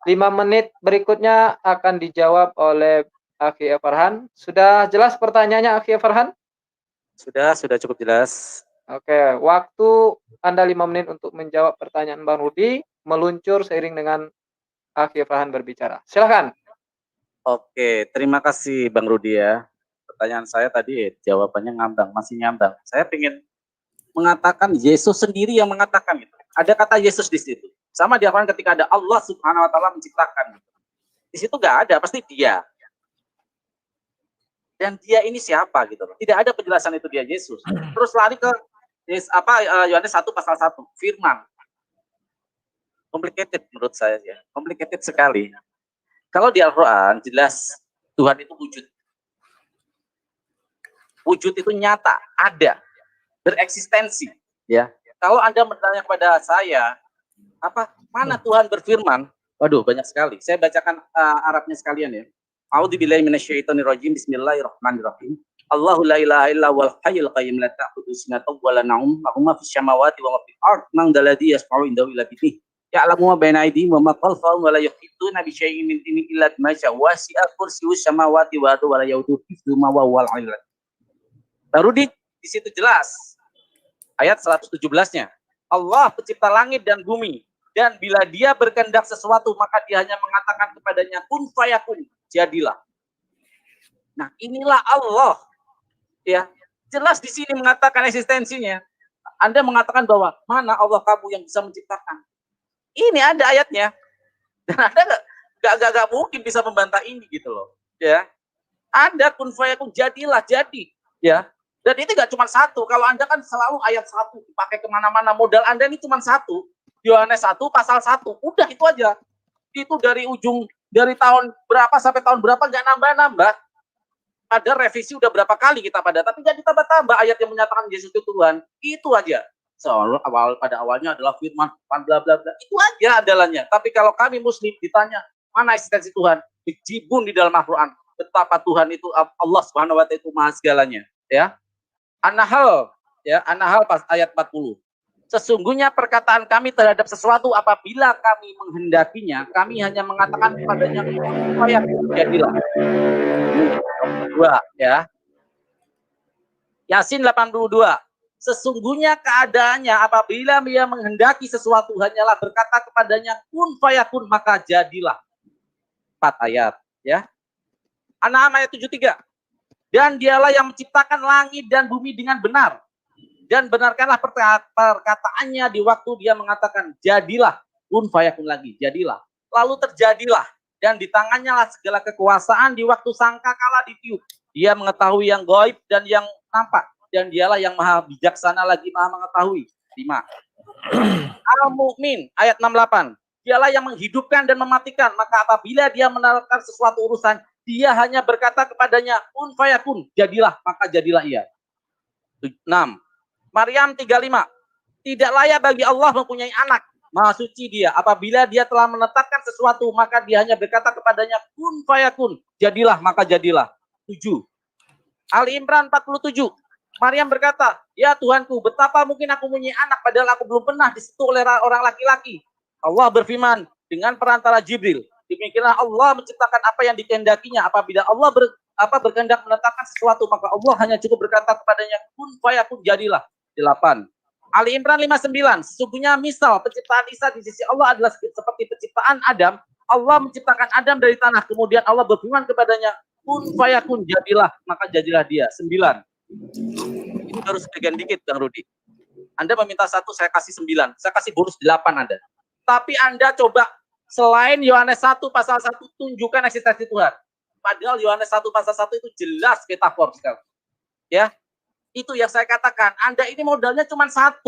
5 menit berikutnya akan dijawab oleh Akhi Farhan. Sudah jelas pertanyaannya Akhi Farhan? Sudah cukup jelas. Oke, waktu Anda 5 menit untuk menjawab pertanyaan Bang Rudi, meluncur seiring dengan Akhi Farhan berbicara. Silakan. Oke, terima kasih Bang Rudi ya. Pertanyaan saya tadi jawabannya masih ngambang. Saya ingin mengatakan Yesus sendiri yang mengatakan itu. Ada kata Yesus di situ. Sama di Al-Quran ketika ada Allah Subhanahu wa taala menciptakan. Di situ nggak ada, pasti dia. Dan dia ini siapa gitu loh. Tidak ada penjelasan itu dia Yesus. Terus lari ke Yohanes 1 pasal 1, firman. Complicated menurut saya ya. Complicated sekali. Kalau di Al-Quran jelas Tuhan itu wujud. Wujud itu nyata, ada, bereksistensi. Ya, kalau Anda bertanya kepada saya, mana Tuhan berfirman? Waduh, banyak sekali. Saya bacakan Arabnya sekalian ya. A'udzubillahi minasyaitonirrajim. Bismillahirrahmanirrahim. Allahu la ilaha illa huwal hayyul qayyum la ta'khudhuhu sinatun wa la nawm, lahu ma fis samawati wa ma fil ardh, man dzal ladzi yashfa'u indahu illa bi'idhnihi. Ya'lamu ma baina aydihim wa ma khalfahum wa la yuhituna bi syai'in min ilmihi illa bima syaa. Wasi'a kursiyyuhus samawati wal ardi wa la ya'uduhu hifdzuhuma wa huwal 'aliyyul 'azim. Baru di situ jelas. Ayat 117-nya. Allah pencipta langit dan bumi, dan bila dia berkehendak sesuatu maka dia hanya mengatakan kepadanya kun fayakun, jadilah. Nah, inilah Allah. Ya, jelas di sini mengatakan eksistensinya. Anda mengatakan bahwa mana Allah kamu yang bisa menciptakan? Ini ada ayatnya. Dan Anda nggak mungkin bisa membantah ini gitu loh. Ya. Ada kun fayakun, jadilah, jadi. Ya. Dan itu nggak cuma satu. Kalau Anda kan selalu ayat 1 dipakai kemana-mana. Modal Anda ini cuma satu. Yohanes 1 pasal 1. Udah itu aja. Itu dari tahun berapa sampai tahun berapa nggak nambah-nambah. Ada revisi udah berapa kali kita tapi nggak ditambah-tambah ayat yang menyatakan Yesus itu Tuhan. Itu aja. Pada awalnya adalah firman, bla bla bla. Itu aja adalannya. Tapi kalau kami Muslim ditanya mana eksistensi Tuhan, dijibun di dalam Al-Quran. Betapa Tuhan itu Allah Subhanahu wa taala itu maha segalanya. Ya. An-Nahl pas ayat 40. Sesungguhnya perkataan kami terhadap sesuatu apabila kami menghendakinya, kami hanya mengatakan kepadanya supaya jadilah. Ya. Yasin 82. Sesungguhnya keadaannya apabila dia menghendaki sesuatu hanyalah berkata kepadanya kun fayakun, maka jadilah. 4 ayat, ya. An-Nahl ayat 73. Dan dialah yang menciptakan langit dan bumi dengan benar. Dan benarkanlah perkataannya di waktu dia mengatakan, jadilah, kun fayakun lagi, jadilah. Lalu terjadilah. Dan di tangannya lah segala kekuasaan di waktu sangkakala ditiup. Dia mengetahui yang gaib dan yang nampak. Dan dialah yang maha bijaksana lagi maha mengetahui. 5. Al-Mu'min, ayat 68. Dialah yang menghidupkan dan mematikan. Maka apabila dia menawarkan sesuatu urusan, dia hanya berkata kepadanya, kun fayakun, jadilah, maka jadilah ia. 6. Maryam 35. Tidak layak bagi Allah mempunyai anak. Maha suci dia. Apabila dia telah menetapkan sesuatu, maka dia hanya berkata kepadanya, kun fayakun, jadilah, maka jadilah. 7. Ali Imran 47. Maryam berkata, ya Tuhanku, betapa mungkin aku mempunyai anak, padahal aku belum pernah disentuh oleh orang laki-laki. Allah berfirman dengan perantara Jibril. Demikianlah Allah menciptakan apa yang dikehendakinya. Apabila Allah berkehendak menetapkan sesuatu, maka Allah hanya cukup berkata kepadanya, kun fayakun, jadilah. 8. Ali Imran 59. Sesungguhnya misal penciptaan Isa di sisi Allah adalah seperti penciptaan Adam. Allah menciptakan Adam dari tanah. Kemudian Allah berfirman kepadanya, kun fayakun, jadilah, maka jadilah dia. 9. Ini baru sebagian dikit, Bang Rudi. Anda meminta 1, saya kasih 9. Saya kasih bonus 8 Anda. Tapi Anda coba selain Yohanes 1 pasal 1 tunjukkan eksistensi Tuhan. Padahal Yohanes 1 pasal 1 itu jelas metafor sekali. Ya. Itu yang saya katakan. Anda ini modalnya cuma 1.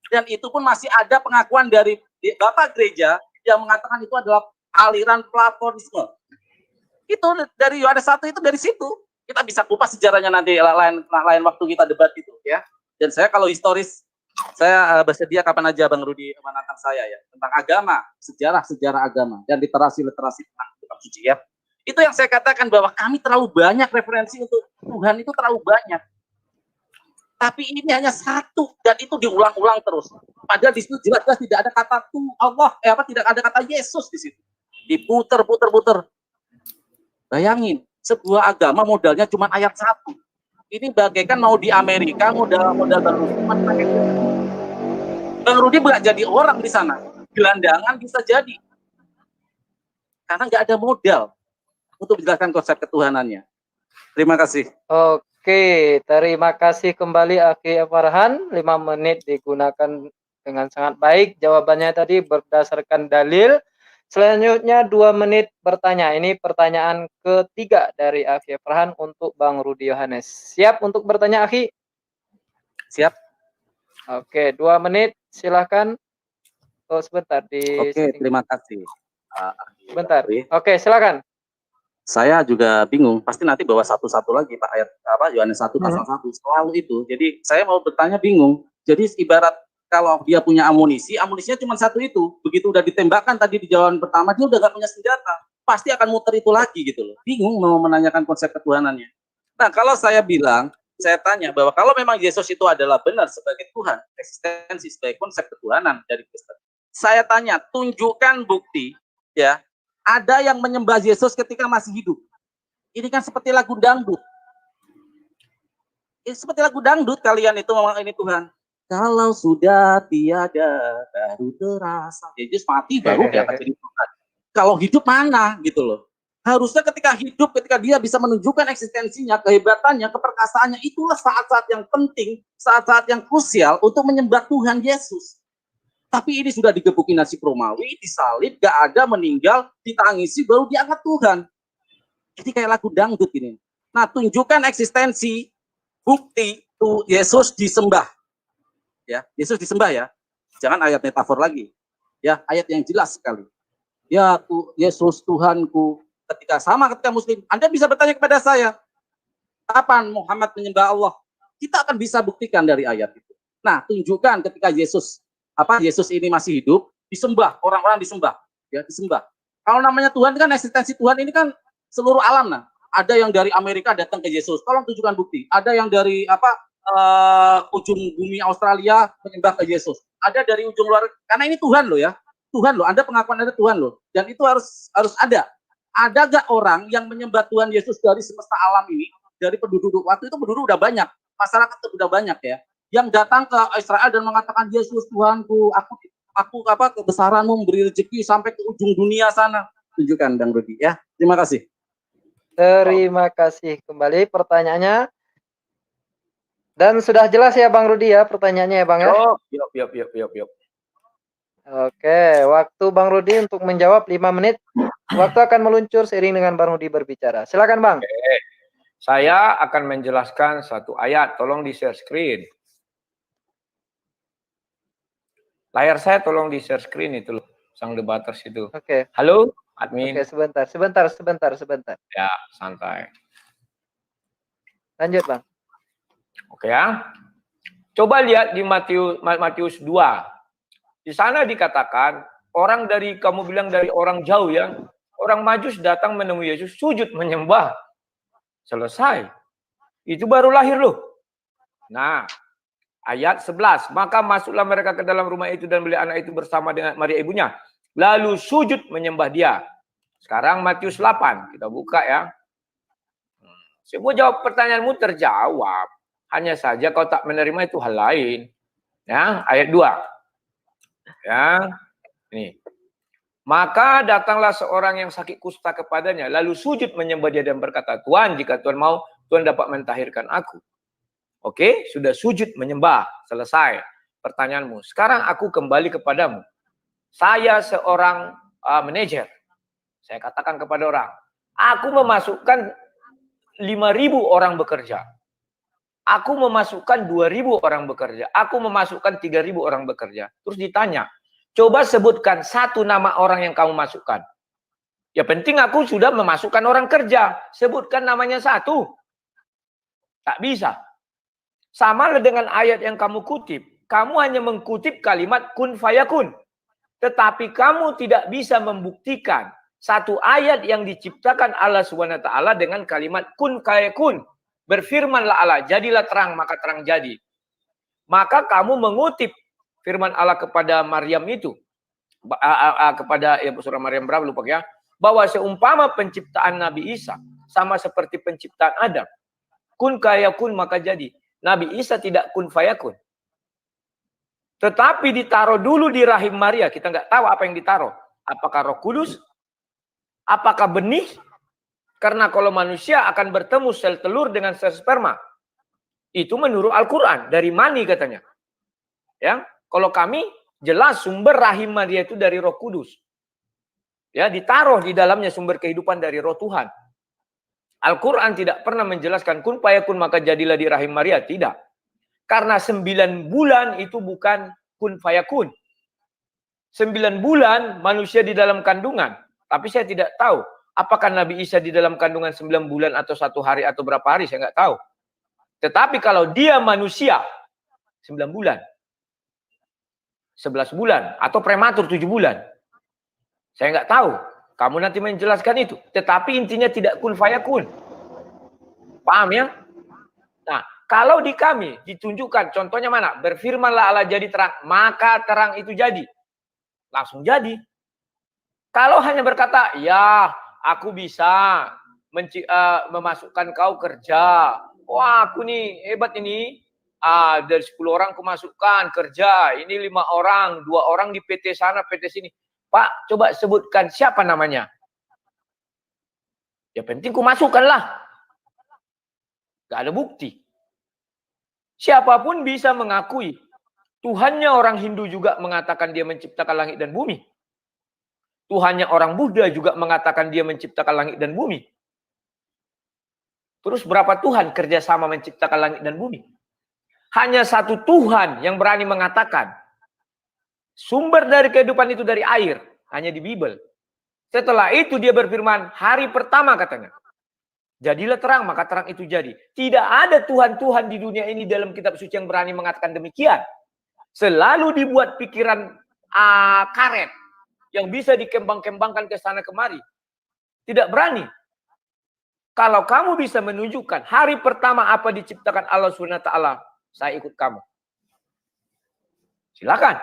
Dan itu pun masih ada pengakuan dari Bapak gereja yang mengatakan itu adalah aliran Platonisme. Itu dari Yohanes 1 itu dari situ. Kita bisa kupas sejarahnya nanti lain waktu kita debat itu ya. Dan saya kalau historis saya bersedia kapan aja Bang Rudi menantang saya ya tentang agama, sejarah agama dan literasi tentang kitab suci ya. Itu yang saya katakan bahwa kami terlalu banyak referensi untuk Tuhan itu terlalu banyak. Tapi ini hanya satu dan itu diulang-ulang terus. Padahal di situ jelas-jelas tidak ada kata Allah, tidak ada kata Yesus di situ. Diputer-puter. Bayangin, sebuah agama modalnya cuma ayat 1. Ini bagaikan mau di Amerika modal baru cuma pakai Bang Rudi nggak jadi orang di sana. Gelandangan bisa jadi. Karena nggak ada modal untuk menjelaskan konsep ketuhanannya. Terima kasih. Oke, terima kasih kembali Aki Farhan. 5 menit digunakan dengan sangat baik. Jawabannya tadi berdasarkan dalil. Selanjutnya 2 menit bertanya. Ini pertanyaan ketiga dari Aki Farhan untuk Bang Rudi Yohanes. Siap untuk bertanya, Aki? Siap. Oke, 2 menit. Silahkan. Oh, sebentar. Oke, terima kasih. Sebentar. Oke, silakan. Saya juga bingung, pasti nanti bawa satu-satu lagi Pak ayat Yohanes 1 pasal 1 selalu itu. Jadi saya mau bertanya bingung. Jadi ibarat kalau dia punya amunisinya cuma satu itu. Begitu udah ditembakkan tadi di jawaban pertama dia udah gak punya senjata. Pasti akan muter itu lagi gitu loh. Bingung mau menanyakan konsep ketuhanannya. Nah, kalau saya tanya bahwa kalau memang Yesus itu adalah benar sebagai Tuhan, eksistensi sebagai konsep ketuhanan dari Kristen. Saya tanya, tunjukkan bukti ya. Ada yang menyembah Yesus ketika masih hidup. Ini kan seperti lagu dangdut. Seperti lagu dangdut kalian itu memang ini Tuhan. Kalau sudah tiada baru terasa. Yesus mati baru dia akan jadi Tuhan. Kalau hidup mana gitu loh. Harusnya ketika hidup, ketika dia bisa menunjukkan eksistensinya, kehebatannya, keperkasaannya, itulah saat-saat yang penting, saat-saat yang krusial untuk menyembah Tuhan Yesus. Tapi ini sudah digebuki nasib Romawi, disalib, gak ada, meninggal, ditangisi, baru diangkat Tuhan. Jadi kayak lagu dangdut ini. Nah, tunjukkan eksistensi, bukti, tuh Yesus disembah. Ya, Yesus disembah ya. Jangan ayat metafor lagi. Ya, ayat yang jelas sekali. Ya, Yesus Tuhanku. Ketika Muslim, Anda bisa bertanya kepada saya, kapan Muhammad menyembah Allah? Kita akan bisa buktikan dari ayat itu. Nah, tunjukkan ketika Yesus ini masih hidup, disembah, orang-orang disembah, ya disembah. Kalau namanya Tuhan kan eksistensi Tuhan ini kan seluruh alam nah. Ada yang dari Amerika datang ke Yesus, tolong tunjukkan bukti. Ada yang dari ujung bumi Australia menyembah ke Yesus. Ada dari ujung luar, karena ini Tuhan loh ya, Tuhan loh. Ada pengakuan ada Tuhan loh, dan itu harus ada. Ada gak orang yang menyembah Tuhan Yesus dari semesta alam ini, dari penduduk waktu itu penduduk udah banyak, masyarakat udah banyak ya. Yang datang ke Israel dan mengatakan Yesus Tuhanku, aku kebesaranmu memberi rezeki sampai ke ujung dunia sana. Tunjukkan Bang Rudi ya. Terima kasih. Terima kasih kembali pertanyaannya. Dan sudah jelas ya Bang Rudi ya pertanyaannya ya Bang ya. Yop. Oke, waktu Bang Rudi untuk menjawab 5 menit. Waktu akan meluncur seiring dengan Bang Rudi berbicara. Silakan Bang. Oke. Saya akan menjelaskan satu ayat. Tolong di share screen. Layar saya tolong di share screen itu loh, sang debaters itu. Oke. Halo, admin. Oke, sebentar. Ya, santai. Lanjut, Bang. Oke ya. Coba lihat di Matius 2. Di sana dikatakan, kamu bilang dari orang jauh ya, orang Majus datang menemui Yesus, sujud menyembah. Selesai. Itu baru lahir loh. Nah, ayat 11, maka masuklah mereka ke dalam rumah itu dan melihat anak itu bersama dengan Maria ibunya. Lalu sujud menyembah dia. Sekarang Matius 8, kita buka ya. Semua jawab pertanyaanmu terjawab. Hanya saja kau tak menerima itu hal lain. Ya, ayat 2. Ya, ini. Maka datanglah seorang yang sakit kusta kepadanya, lalu sujud menyembah dia dan berkata, Tuhan, jika Tuhan mau, Tuhan dapat mentahirkan aku. Oke, sudah sujud menyembah, selesai pertanyaanmu. Sekarang aku kembali kepadamu. Saya seorang manajer. Saya katakan kepada orang, aku memasukkan 5.000 orang bekerja. Aku memasukkan 2.000 orang bekerja. Aku memasukkan 3.000 orang bekerja. Terus ditanya, Coba sebutkan satu nama orang yang kamu masukkan. Ya penting aku sudah memasukkan orang kerja. Sebutkan namanya satu. Tak bisa. Sama dengan ayat yang kamu kutip. Kamu hanya mengkutip kalimat kun fayakun. Tetapi kamu tidak bisa membuktikan satu ayat yang diciptakan Allah SWT dengan kalimat kun fayakun. Berfirmanlah Allah, jadilah terang, maka terang jadi. Maka kamu mengutip firman Allah kepada Maryam itu. Kepada surah Maryam berapa lupa ya. Bahwa seumpama penciptaan Nabi Isa sama seperti penciptaan Adam. Kun fayakun maka jadi. Nabi Isa tidak kun fayakun. Tetapi ditaruh dulu di rahim Maria. Kita nggak tahu apa yang ditaruh. Apakah Roh Kudus? Apakah benih? Karena kalau manusia akan bertemu sel telur dengan sel sperma. Itu menurut Al-Quran. Dari mani katanya. Ya, kalau kami jelas sumber rahim Maria itu dari Roh Kudus. Ya, ditaruh di dalamnya sumber kehidupan dari Roh Tuhan. Al-Quran tidak pernah menjelaskan kun fayakun maka jadilah di rahim Maria. Tidak. Karena 9 bulan itu bukan kun fayakun. 9 bulan manusia di dalam kandungan. Tapi saya tidak tahu. Apakah Nabi Isa di dalam kandungan 9 bulan atau 1 hari atau berapa hari. Saya nggak tahu. Tetapi kalau dia manusia 9 bulan. 11 bulan. Atau prematur 7 bulan. Saya nggak tahu. Kamu nanti menjelaskan itu. Tetapi intinya tidak kun fayakun. Paham ya? Nah, kalau di kami ditunjukkan contohnya mana? Berfirmanlah Allah jadi terang, maka terang itu jadi. Langsung jadi. Kalau hanya berkata, ya aku bisa memasukkan kau kerja. Wah aku nih hebat ini. Dari 10 orang aku masukkan kerja. Ini 5 orang, 2 orang di PT sana, PT sini. Pak, coba sebutkan siapa namanya. Ya penting ku masukkanlah. Gak ada bukti. Siapapun bisa mengakui. Tuhannya orang Hindu juga mengatakan dia menciptakan langit dan bumi. Tuhannya orang Buddha juga mengatakan dia menciptakan langit dan bumi. Terus berapa Tuhan kerjasama menciptakan langit dan bumi? Hanya satu Tuhan yang berani mengatakan. Sumber dari kehidupan itu dari air. Hanya di Bible. Setelah itu dia berfirman, hari pertama katanya. Jadilah terang, maka terang itu jadi. Tidak ada Tuhan-Tuhan di dunia ini dalam kitab suci yang berani mengatakan demikian. Selalu dibuat pikiran karet. Yang bisa dikembang-kembangkan ke sana kemari. Tidak berani. Kalau kamu bisa menunjukkan hari pertama apa diciptakan Allah SWT, saya ikut kamu. Silakan.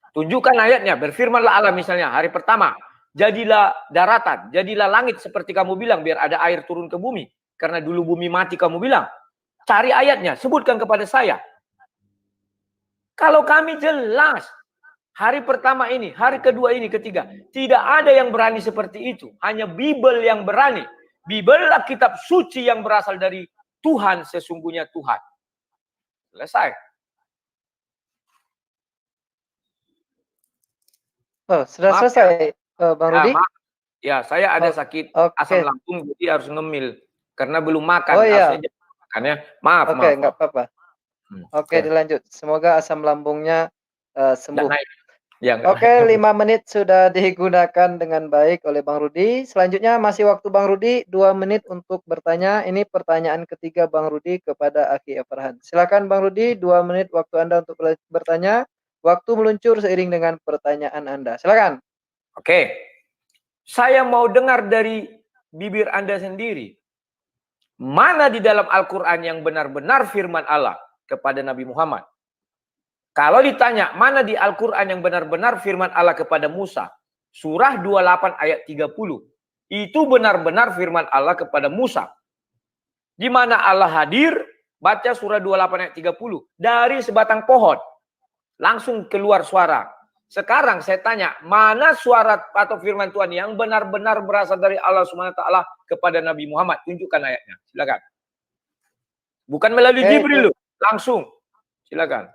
Tunjukkan ayatnya. Berfirmanlah Allah misalnya hari pertama. Jadilah daratan, jadilah langit seperti kamu bilang, biar ada air turun ke bumi. Karena dulu bumi mati kamu bilang. Cari ayatnya, sebutkan kepada saya. Kalau kami jelas, hari pertama ini, hari kedua ini, ketiga. Tidak ada yang berani seperti itu. Hanya Bible yang berani. Bible adalah kitab suci yang berasal dari Tuhan, sesungguhnya Tuhan. Selesai. Oh, sudah selesai, Bang Rudi? Ya, saya ada sakit asam lambung, jadi harus ngemil. Karena belum makan. Oh iya. Makannya. Maaf. Oke, nggak apa-apa. Oke, dilanjut. Semoga asam lambungnya sembuh. Ya, Oke, 5 menit sudah digunakan dengan baik oleh Bang Rudi. Selanjutnya masih waktu Bang Rudi 2 menit untuk bertanya. Ini pertanyaan ketiga Bang Rudi kepada Aki Farhan. Silakan Bang Rudi, 2 menit waktu Anda untuk bertanya. Waktu meluncur seiring dengan pertanyaan Anda. Silakan. Oke. Saya mau dengar dari bibir Anda sendiri. Mana di dalam Al-Quran yang benar-benar firman Allah kepada Nabi Muhammad? Kalau ditanya, mana di Al-Quran yang benar-benar firman Allah kepada Musa? Surah 28 ayat 30. Itu benar-benar firman Allah kepada Musa. Di mana Allah hadir, baca surah 28 ayat 30. Dari sebatang pohon. Langsung keluar suara. Sekarang saya tanya, mana suara atau firman Tuhan yang benar-benar berasal dari Allah SWT kepada Nabi Muhammad? Tunjukkan ayatnya. Silakan. Bukan melalui Jibril, langsung. Silakan.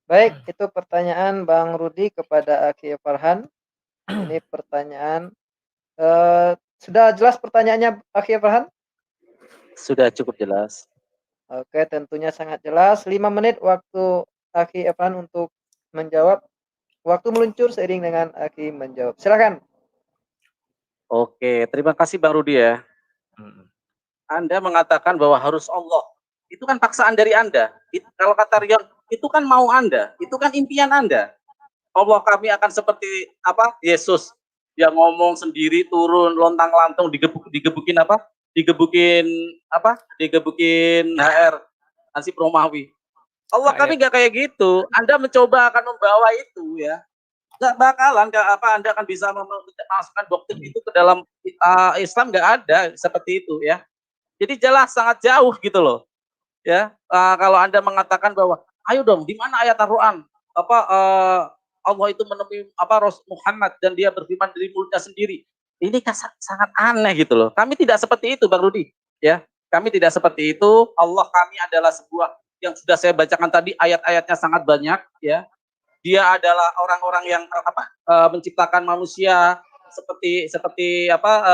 Baik, itu pertanyaan Bang Rudi kepada Aki Farhan. Ini pertanyaan. Sudah jelas pertanyaannya Aki Farhan? Sudah cukup jelas. Oke, tentunya sangat jelas. 5 menit waktu Aki Farhan untuk menjawab. Waktu meluncur seiring dengan Aki menjawab. Silakan. Oke, terima kasih Bang Rudi ya. Anda mengatakan bahwa harus Allah. Itu kan paksaan dari Anda. Kalau kata Rion, itu kan mau Anda, itu kan impian Anda. Allah kami akan seperti apa? Yesus yang ngomong sendiri turun lontang-lantung digebukin apa? Digebukin apa? Digebukin HR Ansip Romawi. Allah kami nggak kayak gitu. Anda mencoba akan membawa itu ya. Nggak bakalan apa Anda akan bisa memasukkan doktrin itu ke dalam Islam, nggak ada seperti itu ya. Jadi jelas sangat jauh gitu loh. Ya, kalau Anda mengatakan bahwa ayo dong di mana ayat Al-Qur'an apa Allah itu menemui apa Rasul Muhammad dan dia berfirman dari mulutnya sendiri. Ini kan sangat aneh gitu loh. Kami tidak seperti itu Bang Rudi, ya. Kami tidak seperti itu. Allah kami adalah sebuah yang sudah saya bacakan tadi ayat-ayatnya sangat banyak ya. Dia adalah orang-orang yang menciptakan manusia seperti apa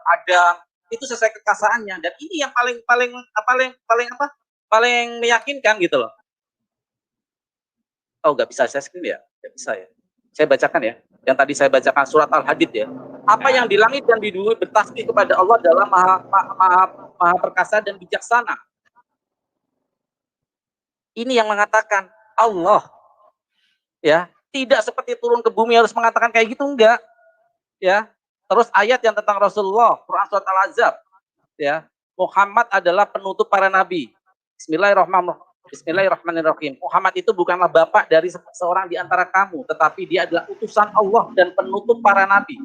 Adam itu sesuai kekasaannya dan ini yang paling meyakinkan gitu loh. Oh, nggak bisa saya screen ya? Nggak bisa ya. Saya bacakan ya. Yang tadi saya bacakan surat Al-Hadid ya. Apa yang di langit dan di bumi bertasbih kepada Allah adalah maha perkasa dan bijaksana. Ini yang mengatakan Allah. Ya, tidak seperti turun ke bumi harus mengatakan kayak gitu, enggak. Ya. Terus ayat yang tentang Rasulullah, Quran surat Al-Ahzab. Ya. Muhammad adalah penutup para nabi. Bismillahirrahmanirrahim. Muhammad itu bukanlah bapak dari seorang di antara kamu, tetapi dia adalah utusan Allah dan penutup para nabi.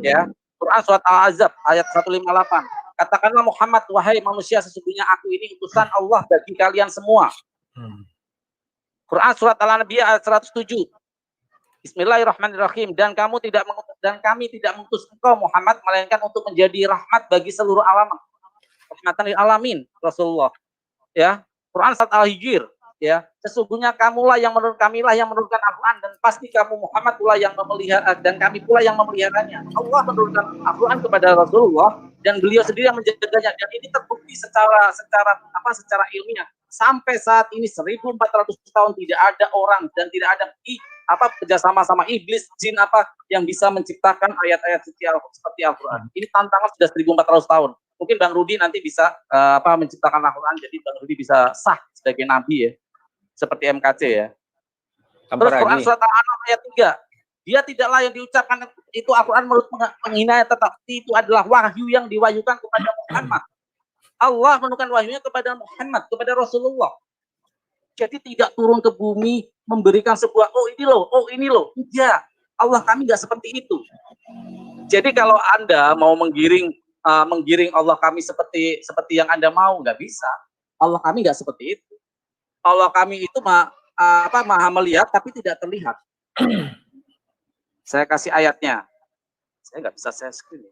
Ya. Quran surat Al-Ahzab ayat 158. Katakanlah Muhammad, wahai manusia, sesungguhnya aku ini utusan Allah bagi kalian semua. Quran surat Al-Anbiya ayat 107. Bismillahirrahmanirrahim. Dan kami tidak mengutus engkau Muhammad melainkan untuk menjadi rahmat bagi seluruh alam. Rahmatan lil alamin Rasulullah. Ya. Quran surat Al-Hijr, ya. Sesungguhnya kamilah yang menurunkan Al-Qur'an dan pasti kamu Muhammad pula yang memelihara dan kami pula yang memeliharanya. Allah menurunkan Al-Qur'an kepada Rasulullah dan beliau sendiri yang menjaganya dan ini terbukti secara ilmiah. Sampai saat ini 1400 tahun tidak ada orang dan tidak ada kerjasama sama iblis, jin yang bisa menciptakan ayat-ayat suci seperti Al-Qur'an. Ini tantangan sudah 1400 tahun. Mungkin Bang Rudi nanti bisa menciptakan Al-Qur'an jadi Bang Rudi bisa sah sebagai nabi ya. Seperti MKC ya. Terus Quran surat Al-An'am ayat 3. Dia tidaklah yang diucapkan itu Al-Qur'an menurut menghina, tetapi itu adalah wahyu yang diwahyukan kepada Muhammad. Allah menurunkan wahyunya kepada Muhammad, kepada Rasulullah. Jadi tidak turun ke bumi memberikan sebuah oh ini loh. Tidak. Allah kami nggak seperti itu. Jadi kalau Anda mau menggiring Allah kami seperti yang Anda mau, nggak bisa. Allah kami nggak seperti itu. Allah kami itu maha melihat tapi tidak terlihat. Saya kasih ayatnya. Saya nggak bisa share screen.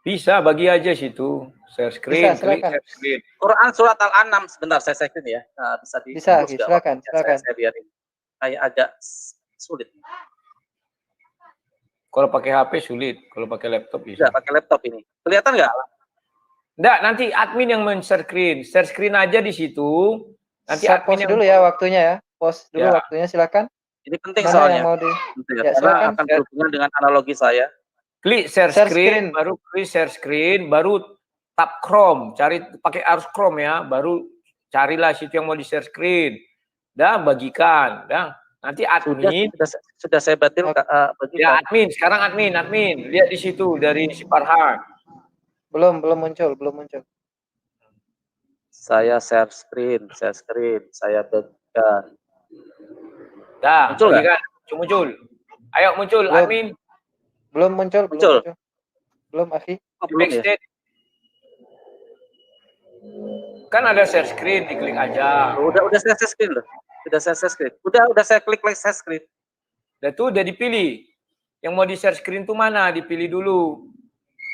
Bisa, bagi aja situ. Share screen, klik share screen. Quran surat Al-An'am, sebentar saya share screen ya. Bisa silakan. Saya biarin. Kayak agak sulit. Kalau pakai HP sulit, kalau pakai laptop bisa. Tidak, pakai laptop ini. Kelihatan nggak? Enggak, nanti admin yang men-share screen. Share screen aja di situ. Nanti admin yang dulu ya waktunya ya. Pause dulu waktunya, silakan. Ini penting soalnya. Silakan. Akan berhubungan dengan analogi saya. Klik share screen, baru klik share screen, baru tap Chrome, cari pakai arus Chrome ya, baru carilah situ yang mau di share screen, dan bagikan, dan nanti admin sudah saya bagikan. Ya admin, sekarang admin, lihat di situ dari si Farhan. Belum muncul. Saya share screen, saya bagikan. Dah, muncul. Ayo muncul, belum. Admin. Belum muncul. Belum, Akhi. Backstage. Kan ada share screen, diklik aja. Udah saya share screen loh. Udah saya klik share screen. Dan tuh udah dipilih. Yang mau di share screen tuh mana? Dipilih dulu.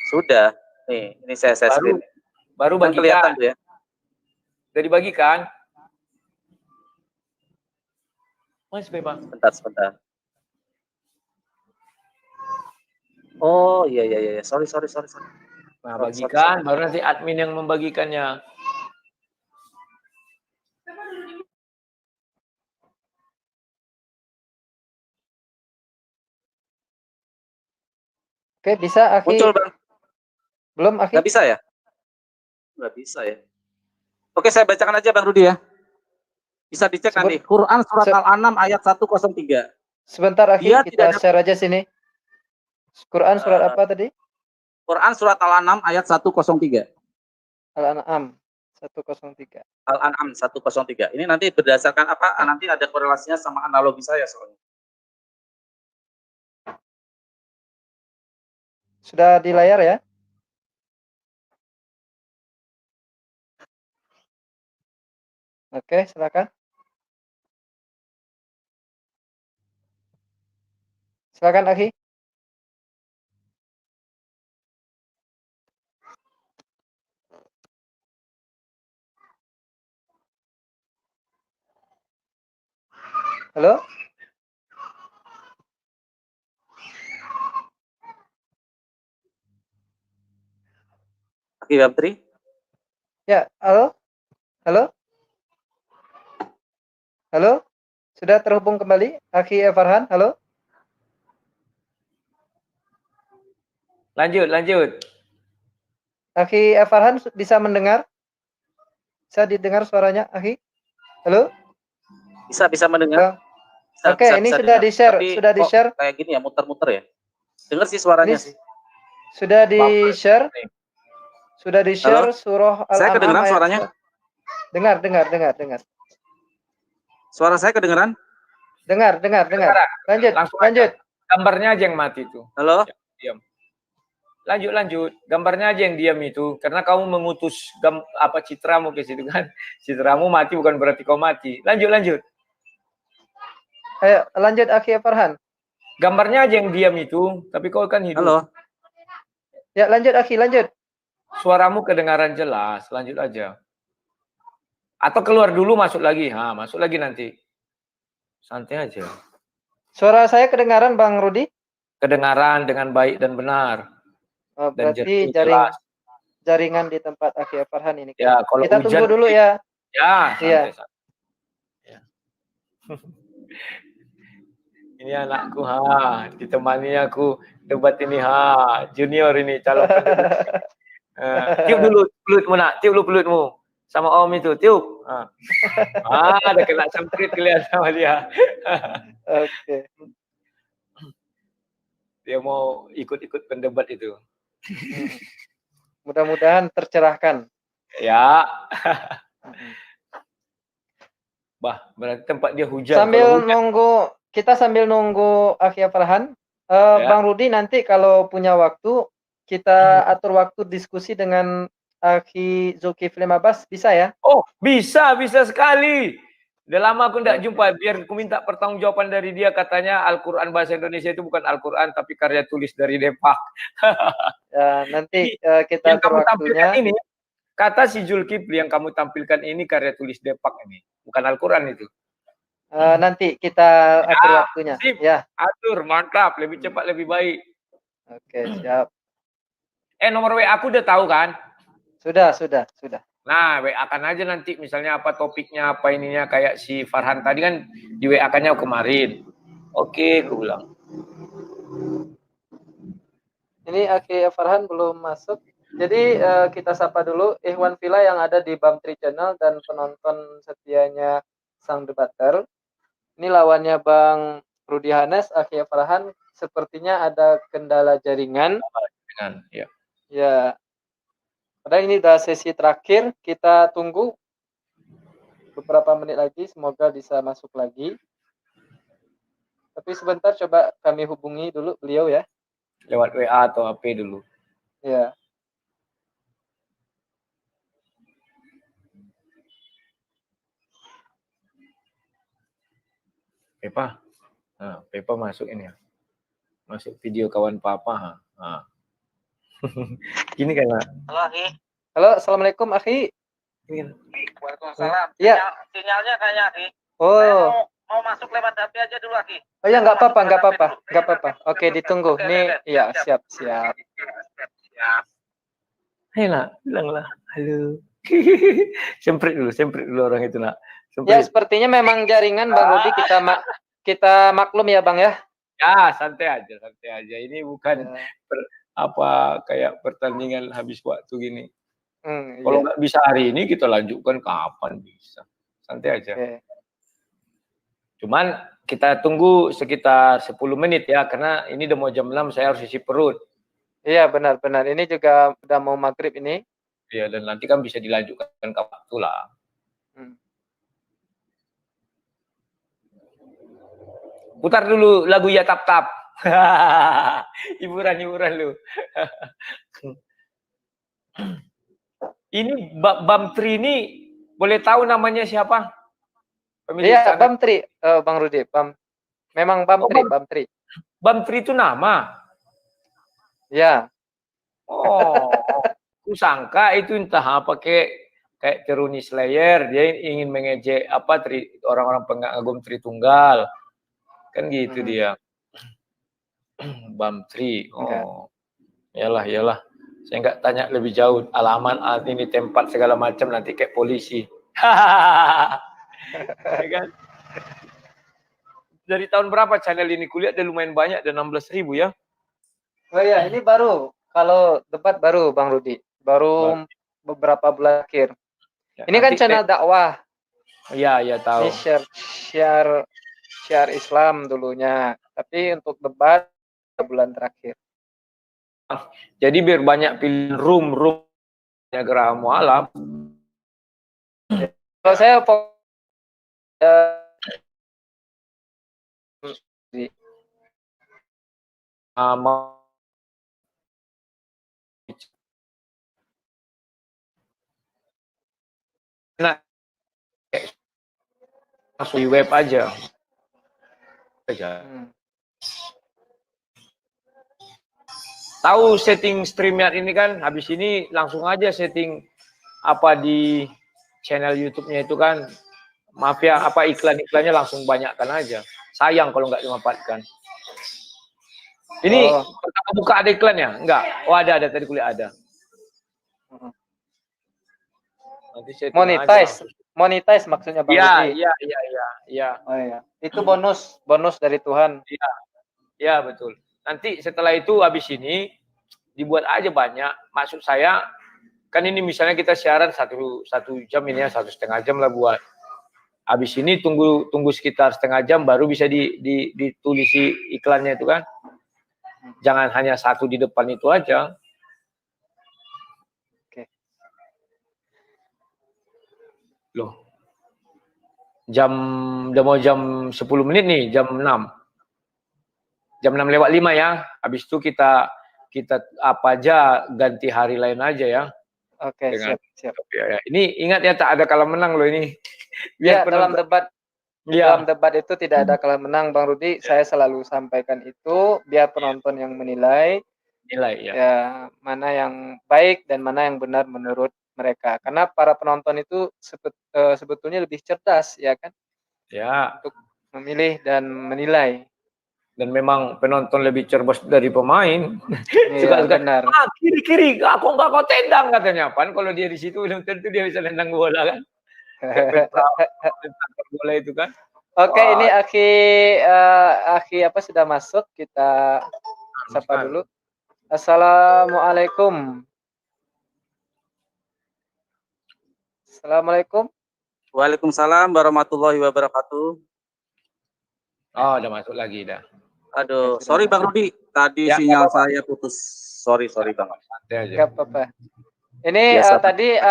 Sudah. Nih, ini saya share screen. Baru bagikan. Kelihatan tuh ya. Udah dibagikan? Mas bebas. Sebentar. Oh iya. Sorry. Nah, bagikan, baru nanti admin yang membagikannya. Oke, bisa Akhi? Muncul Bang? Belum Akhi? Nggak bisa ya? Nggak bisa ya. Oke, saya bacakan aja Bang Rudi ya. Bisa dicek nanti. Quran surat Al-An'am ayat 103. Sebentar Akhi, Dia kita tidak share aja sini. Quran surat apa tadi? Quran surat Al-An'am ayat 103. Al-An'am 103. Al-An'am 103. Ini nanti berdasarkan apa? Nanti ada korelasinya sama analogi saya soalnya. Sudah di layar ya? Oke, silakan. Silakan Akhi. Halo? Akhi Bamtri? Ya, halo? Halo? Halo? Sudah terhubung kembali Akhi Farhan? Halo? Lanjut. Akhi Farhan bisa mendengar? Bisa didengar suaranya, Akhi? Halo? Bisa mendengar? Bang. Oke, ini sudah di-share, sudah di-share. Kayak gini ya, muter-muter ya. Dengar sih suaranya sih. Sudah di-share. Sudah di-share surah Al-An'am. Saya kedengeran suaranya? Dengar. Suara saya kedengeran? Dengar. Lanjut. Gambarnya aja yang mati itu. Halo? Diam. Lanjut. Gambarnya aja yang diam itu. Karena kamu mengutus citramu ke situ kan. Citramu mati bukan berarti kau mati. Lanjut. Ayo, lanjut Akhi Farhan. Gambarnya aja yang diam itu, tapi kau kan hidup. Halo? Ya, lanjut Akhi, lanjut. Suaramu kedengaran jelas, lanjut aja. Atau keluar dulu, masuk lagi. Masuk lagi nanti. Santai aja. Suara saya kedengaran Bang Rudi? Kedengaran dengan baik dan benar. Berarti jaringan di tempat Akhi Farhan ini. Ya, kalau kita tunggu dulu ya. Ya, santai. Ya. Ini anakku, ditemani aku debat ini, junior ini calon pendebat. Tiup dulu pelutmu nak, tiup dulu pelutmu sama om itu, tiup. Ada kena semprit kelihatan sama dia. Oke. Dia mau ikut pendebat itu. Mudah-mudahan tercerahkan. Ya. Berarti tempat dia hujan. Sambil nunggu Akhi Farhan, Bang Rudi nanti kalau punya waktu kita atur waktu diskusi dengan Akhi Zulkifli Mabas, bisa ya? Oh, bisa sekali. Udah lama aku tidak jumpa, biar aku minta pertanggungjawaban dari dia. Katanya Al-Quran bahasa Indonesia itu bukan Al-Quran, tapi karya tulis dari Depak. Ya, nanti kita yang kamu tampilkan ini, kata si Zulkifli yang kamu tampilkan ini karya tulis Depak ini, bukan Al-Quran itu. Nanti kita atur waktunya. Sip. Ya. Atur, mantap, lebih cepat lebih baik. Oke, siap. Nomor WA aku udah tahu kan? Sudah. Nah, WA-kan aja nanti misalnya apa topiknya, apa ininya, kayak si Farhan tadi kan di WA-kannya kemarin. Oke, aku bilang. Ini Akhi Farhan belum masuk. Jadi kita sapa dulu Ikhwan Villa yang ada di Bamtri Channel dan penonton setianya Sang Debater. Ini lawannya Bang Rudi Hanes, Akhi Farhan. Sepertinya ada kendala jaringan. Ya. Ya. Padahal ini udah sesi terakhir, kita tunggu beberapa menit lagi, semoga bisa masuk lagi. Tapi sebentar coba kami hubungi dulu beliau ya. Lewat WA atau HP dulu. Ya. Pepa masuk ini ya. Masuk video kawan papa. Gini kan. Halo Akhi. Halo, assalamualaikum Akhi. Waalaikumsalam. Ya. Sinyalnya kayak Akhi. Oh. Mau masuk lewat HP aja dulu Akhi. Oh ya, nggak apa-apa. Oke, ditunggu. Nih, ya siap. Hei nak, bilanglah halo. Semprit dulu orang itu nak. Ya, sepertinya memang jaringan Bang Rudi kita maklum ya Bang ya. Ya, santai aja, santai aja. Ini bukan Ya. apa kayak pertandingan habis waktu gini. Kalau Iya. nggak bisa hari ini kita lanjutkan kapan bisa. Santai aja. Oke. Cuman kita tunggu sekitar 10 menit ya, karena ini udah mau jam 6 saya harus isi perut. Iya, benar-benar. Ini juga udah mau maghrib ini. Ya, dan nanti kan bisa dilanjutkan ke waktu lah. Hmm. Putar dulu lagu Ya Tap Tap. Hiburan-hiburan lu. Ini Bam Tri ini boleh tahu namanya siapa? Pemilik Iya, sana. Bam Tri, Bang Rudi. Memang Bam Oh, Tri, Bam Tri. Bam Tri itu nama. Ya. Oh, aku sangka itu entah apa kayak Teruni Slayer, dia ingin mengejek apa orang-orang pengagum Tritunggal. Kan gitu dia. Bam Tri. Enggak. Oh. Iyalah. Saya nggak tanya lebih jauh alamat ini tempat segala macam nanti kayak polisi. Ya kan? Dari tahun berapa channel ini kulihat udah lumayan banyak, ada 16.000 ya. Oh iya, ini baru. Kalau debat baru, Bang Rudi. Baru beberapa bulan akhir. Ya, Ini kan channel dakwah. Iya tahu. Ini share Islam dulunya. Tapi untuk debat bulan terakhir. Jadi biar banyak pilihan room Geraha Mualaf. Kalau saya nah, langsung di web aja. Tahu setting StreamYard ini kan, habis ini langsung aja setting apa di channel YouTube-nya itu kan, maaf ya, apa iklan-iklannya langsung banyakkan aja. Sayang kalau nggak dimanfaatkan. Ini pertama buka ada iklannya? Enggak? Oh ada tadi kuliah ada. Nanti monetize maksudnya Bang Rudi. Iya. Oh iya. Itu bonus dari Tuhan. Iya betul. Nanti setelah itu habis ini dibuat aja banyak. Maksud saya kan ini misalnya kita siaran satu jam ini ya, 1,5 jam lah buat. Habis ini tunggu sekitar setengah jam baru bisa ditulisi iklannya itu kan. Jangan hanya satu di depan itu aja. Oke. Loh. Udah mau jam 10 menit nih, jam 6. Jam 6:05 ya. Habis itu kita apa aja ganti hari lain aja ya. Oke, siap. Ya. Ini ingat ya tak ada kalah menang loh ini. Ya, dalam debat itu tidak ada kalah menang Bang Rudi. Saya selalu sampaikan itu biar penonton yang menilai ya mana yang baik dan mana yang benar menurut mereka. Karena para penonton itu sebetulnya lebih cerdas ya kan? Ya. Untuk memilih dan menilai. Dan memang penonton lebih cerdas dari pemain. Iya, benar. Kiri, aku nggak kau tendang katanya. Pan kalau dia di situ belum tentu dia bisa tendang bola kan. Bola itu kan. Oke, ini Aki apa sudah masuk, kita sapa dulu. Assalamualaikum. Assalamualaikum. Waalaikumsalam warahmatullahi wabarakatuh. Oh, udah masuk lagi dah. Aduh, sorry Bang Rudi, tadi sinyal saya putus. Sorry Bang. Santai aja. Enggak apa-apa. Ini tadi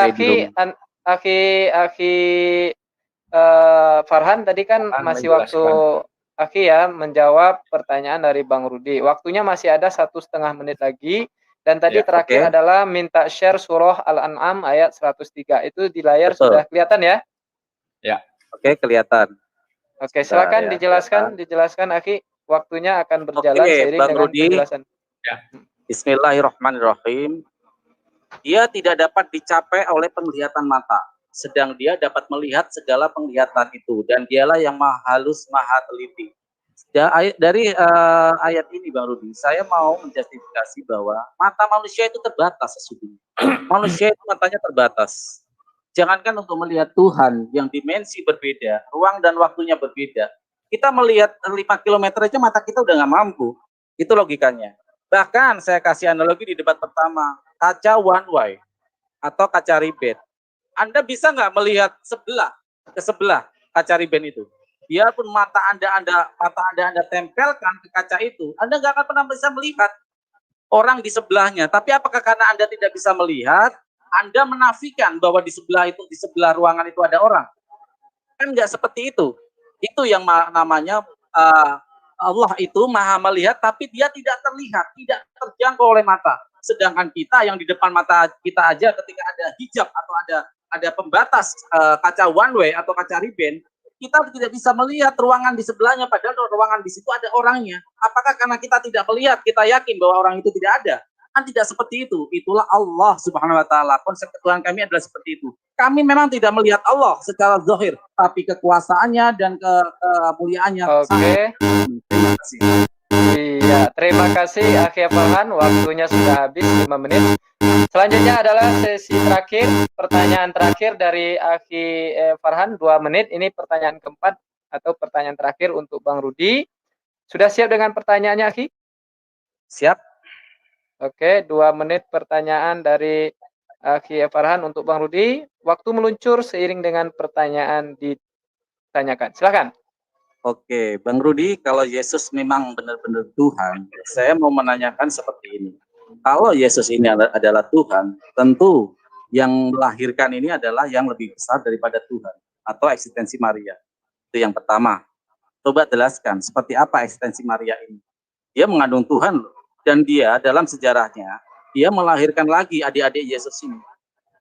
Aki Farhan tadi kan masih waktu Aki ya menjawab pertanyaan dari Bang Rudi. Waktunya masih ada 1,5 menit lagi. Dan tadi terakhir adalah minta share surah Al-An'am ayat 103. Itu di layar sudah kelihatan ya? Ya. Oke, kelihatan. Oke, silakan dijelaskan Aki. Waktunya akan berjalan seiring dengan penjelasan. Ya. Bismillahirrahmanirrahim. Dia tidak dapat dicapai oleh penglihatan mata, sedang dia dapat melihat segala penglihatan itu, dan dialah yang maha halus, maha teliti. Dari ayat ini Bang Rudi, saya mau menjustifikasi bahwa mata manusia itu terbatas sesungguhnya. Manusia itu matanya terbatas. Jangankan untuk melihat Tuhan yang dimensi berbeda, ruang dan waktunya berbeda. Kita melihat 5 kilometer aja mata kita udah nggak mampu. Itu logikanya. Bahkan saya kasih analogi di debat pertama, kaca one way atau kaca ribet. Anda bisa nggak melihat ke sebelah kaca riben itu? Biarpun mata Anda tempelkan ke kaca itu, Anda nggak akan pernah bisa melihat orang di sebelahnya. Tapi apakah karena Anda tidak bisa melihat, Anda menafikan bahwa di sebelah ruangan itu ada orang? Kan nggak seperti itu. Itu yang namanya Allah itu maha melihat, tapi dia tidak terlihat, tidak terjangkau oleh mata. Sedangkan kita yang di depan mata kita aja ketika ada hijab atau ada pembatas kaca one way atau kaca riben, kita tidak bisa melihat ruangan di sebelahnya, padahal ruangan di situ ada orangnya. Apakah karena kita tidak melihat, kita yakin bahwa orang itu tidak ada? Kan tidak seperti itu. Itulah Allah Subhanahu wa taala. Konsep Tuhan kami adalah seperti itu. Kami memang tidak melihat Allah secara zahir, tapi kekuasaannya dan kemuliaannya. Oke. Terima kasih. Iya, terima kasih Akhi Farhan. Waktunya sudah habis 5 menit. Selanjutnya adalah sesi terakhir, pertanyaan terakhir dari Akhi Farhan 2 menit. Ini pertanyaan keempat atau pertanyaan terakhir untuk Bang Rudi. Sudah siap dengan pertanyaannya, Akhi? Siap. Oke, 2 menit pertanyaan dari Akhi Farhan untuk Bang Rudi. Waktu meluncur seiring dengan pertanyaan ditanyakan. Silakan. Oke, Bang Rudi, kalau Yesus memang benar-benar Tuhan, saya mau menanyakan seperti ini. Kalau Yesus ini adalah Tuhan, tentu yang melahirkan ini adalah yang lebih besar daripada Tuhan atau eksistensi Maria. Itu yang pertama. Coba jelaskan seperti apa eksistensi Maria ini. Dia mengandung Tuhan loh. Dan dia dalam sejarahnya, dia melahirkan lagi adik-adik Yesus ini.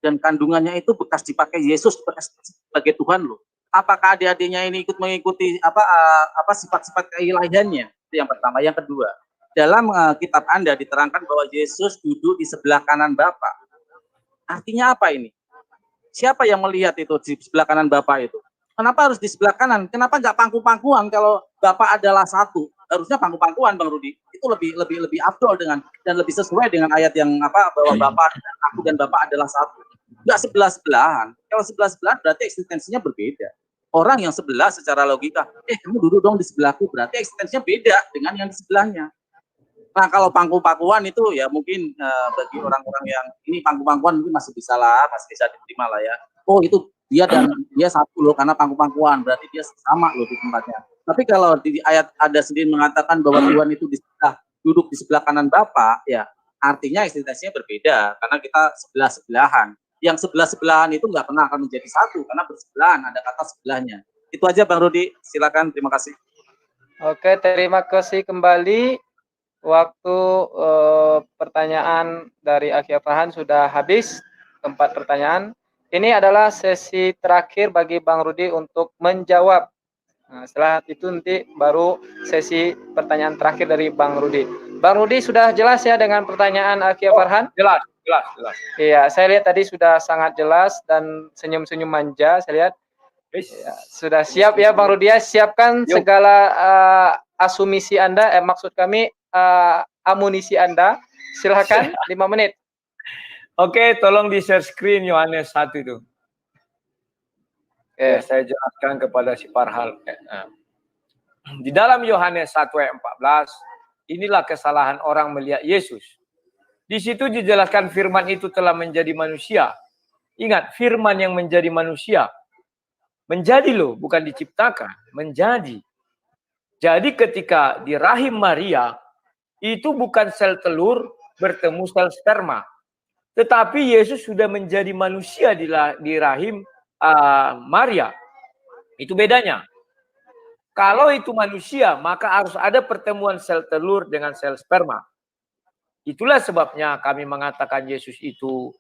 Dan kandungannya itu bekas dipakai Yesus sebagai Tuhan loh. Apakah adik-adiknya ini ikut mengikuti sifat-sifat keilahiannya? Itu yang pertama. Yang kedua, dalam kitab Anda diterangkan bahwa Yesus duduk di sebelah kanan Bapa. Artinya apa ini? Siapa yang melihat itu di sebelah kanan Bapa itu? Kenapa harus di sebelah kanan? Kenapa nggak pangku-pangkuan kalau Bapa adalah satu? Harusnya pangku-pangkuan, Bang Rudi. Itu lebih afdol dan lebih sesuai dengan ayat yang bahwa Bapa, aku dan Bapa adalah satu. Nggak sebelah-sebelahan. Kalau sebelah-sebelahan berarti eksistensinya berbeda. Orang yang sebelah secara logika, kamu duduk dong di sebelahku, berarti eksistensinya beda dengan yang di sebelahnya. Nah, kalau pangku-pangkuan itu ya mungkin bagi orang-orang yang ini pangku-pangkuan mungkin masih bisa diterima lah ya. Oh, itu dia satu loh karena pangku-pangkuan, berarti dia sama loh di tempatnya. Tapi kalau di ayat ada sendiri mengatakan bahwa Tuhan itu duduk di sebelah kanan Bapa, ya artinya eksistensinya berbeda karena kita sebelah-sebelahan. Yang sebelah-sebelahan itu nggak pernah akan menjadi satu karena bersebelahan, ada kata sebelahnya. Itu aja Bang Rudi, silakan, terima kasih. Oke, terima kasih kembali. Waktu pertanyaan dari Akhi Farhan sudah habis, 4 pertanyaan. Ini adalah sesi terakhir bagi Bang Rudi untuk menjawab. Nah, setelah itu nanti baru sesi pertanyaan terakhir dari Bang Rudi. Bang Rudi sudah jelas ya dengan pertanyaan Akhi Farhan? Jelas. Iya, saya lihat tadi sudah sangat jelas dan senyum-senyum manja. Saya lihat ya, sudah siap ya Bang Rudi. Siapkan segala asumsi Anda, maksud kami amunisi Anda. Silakan 5 menit. Oke, tolong di share screen Yohanes 1 itu. Oke. Saya jelaskan kepada si Farhan. Di dalam Yohanes 1 ayat 14, inilah kesalahan orang melihat Yesus. Di situ dijelaskan firman itu telah menjadi manusia. Ingat, firman yang menjadi manusia. Menjadi loh, bukan diciptakan. Menjadi. Jadi ketika di rahim Maria, itu bukan sel telur bertemu sel sperma. Tetapi Yesus sudah menjadi manusia di rahim Maria. Itu bedanya. Kalau itu manusia, maka harus ada pertemuan sel telur dengan sel sperma. Itulah sebabnya kami mengatakan Yesus itu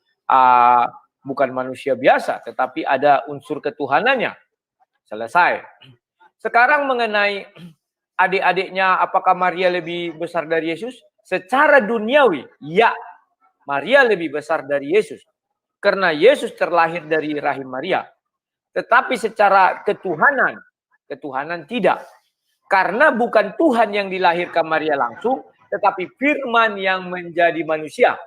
bukan manusia biasa, tetapi ada unsur ketuhanannya. Selesai. Sekarang mengenai adik-adiknya, apakah Maria lebih besar dari Yesus? Secara duniawi, ya. Maria lebih besar dari Yesus. Karena Yesus terlahir dari rahim Maria. Tetapi secara ketuhanan tidak. Karena bukan Tuhan yang dilahirkan Maria langsung, tetapi firman yang menjadi manusia.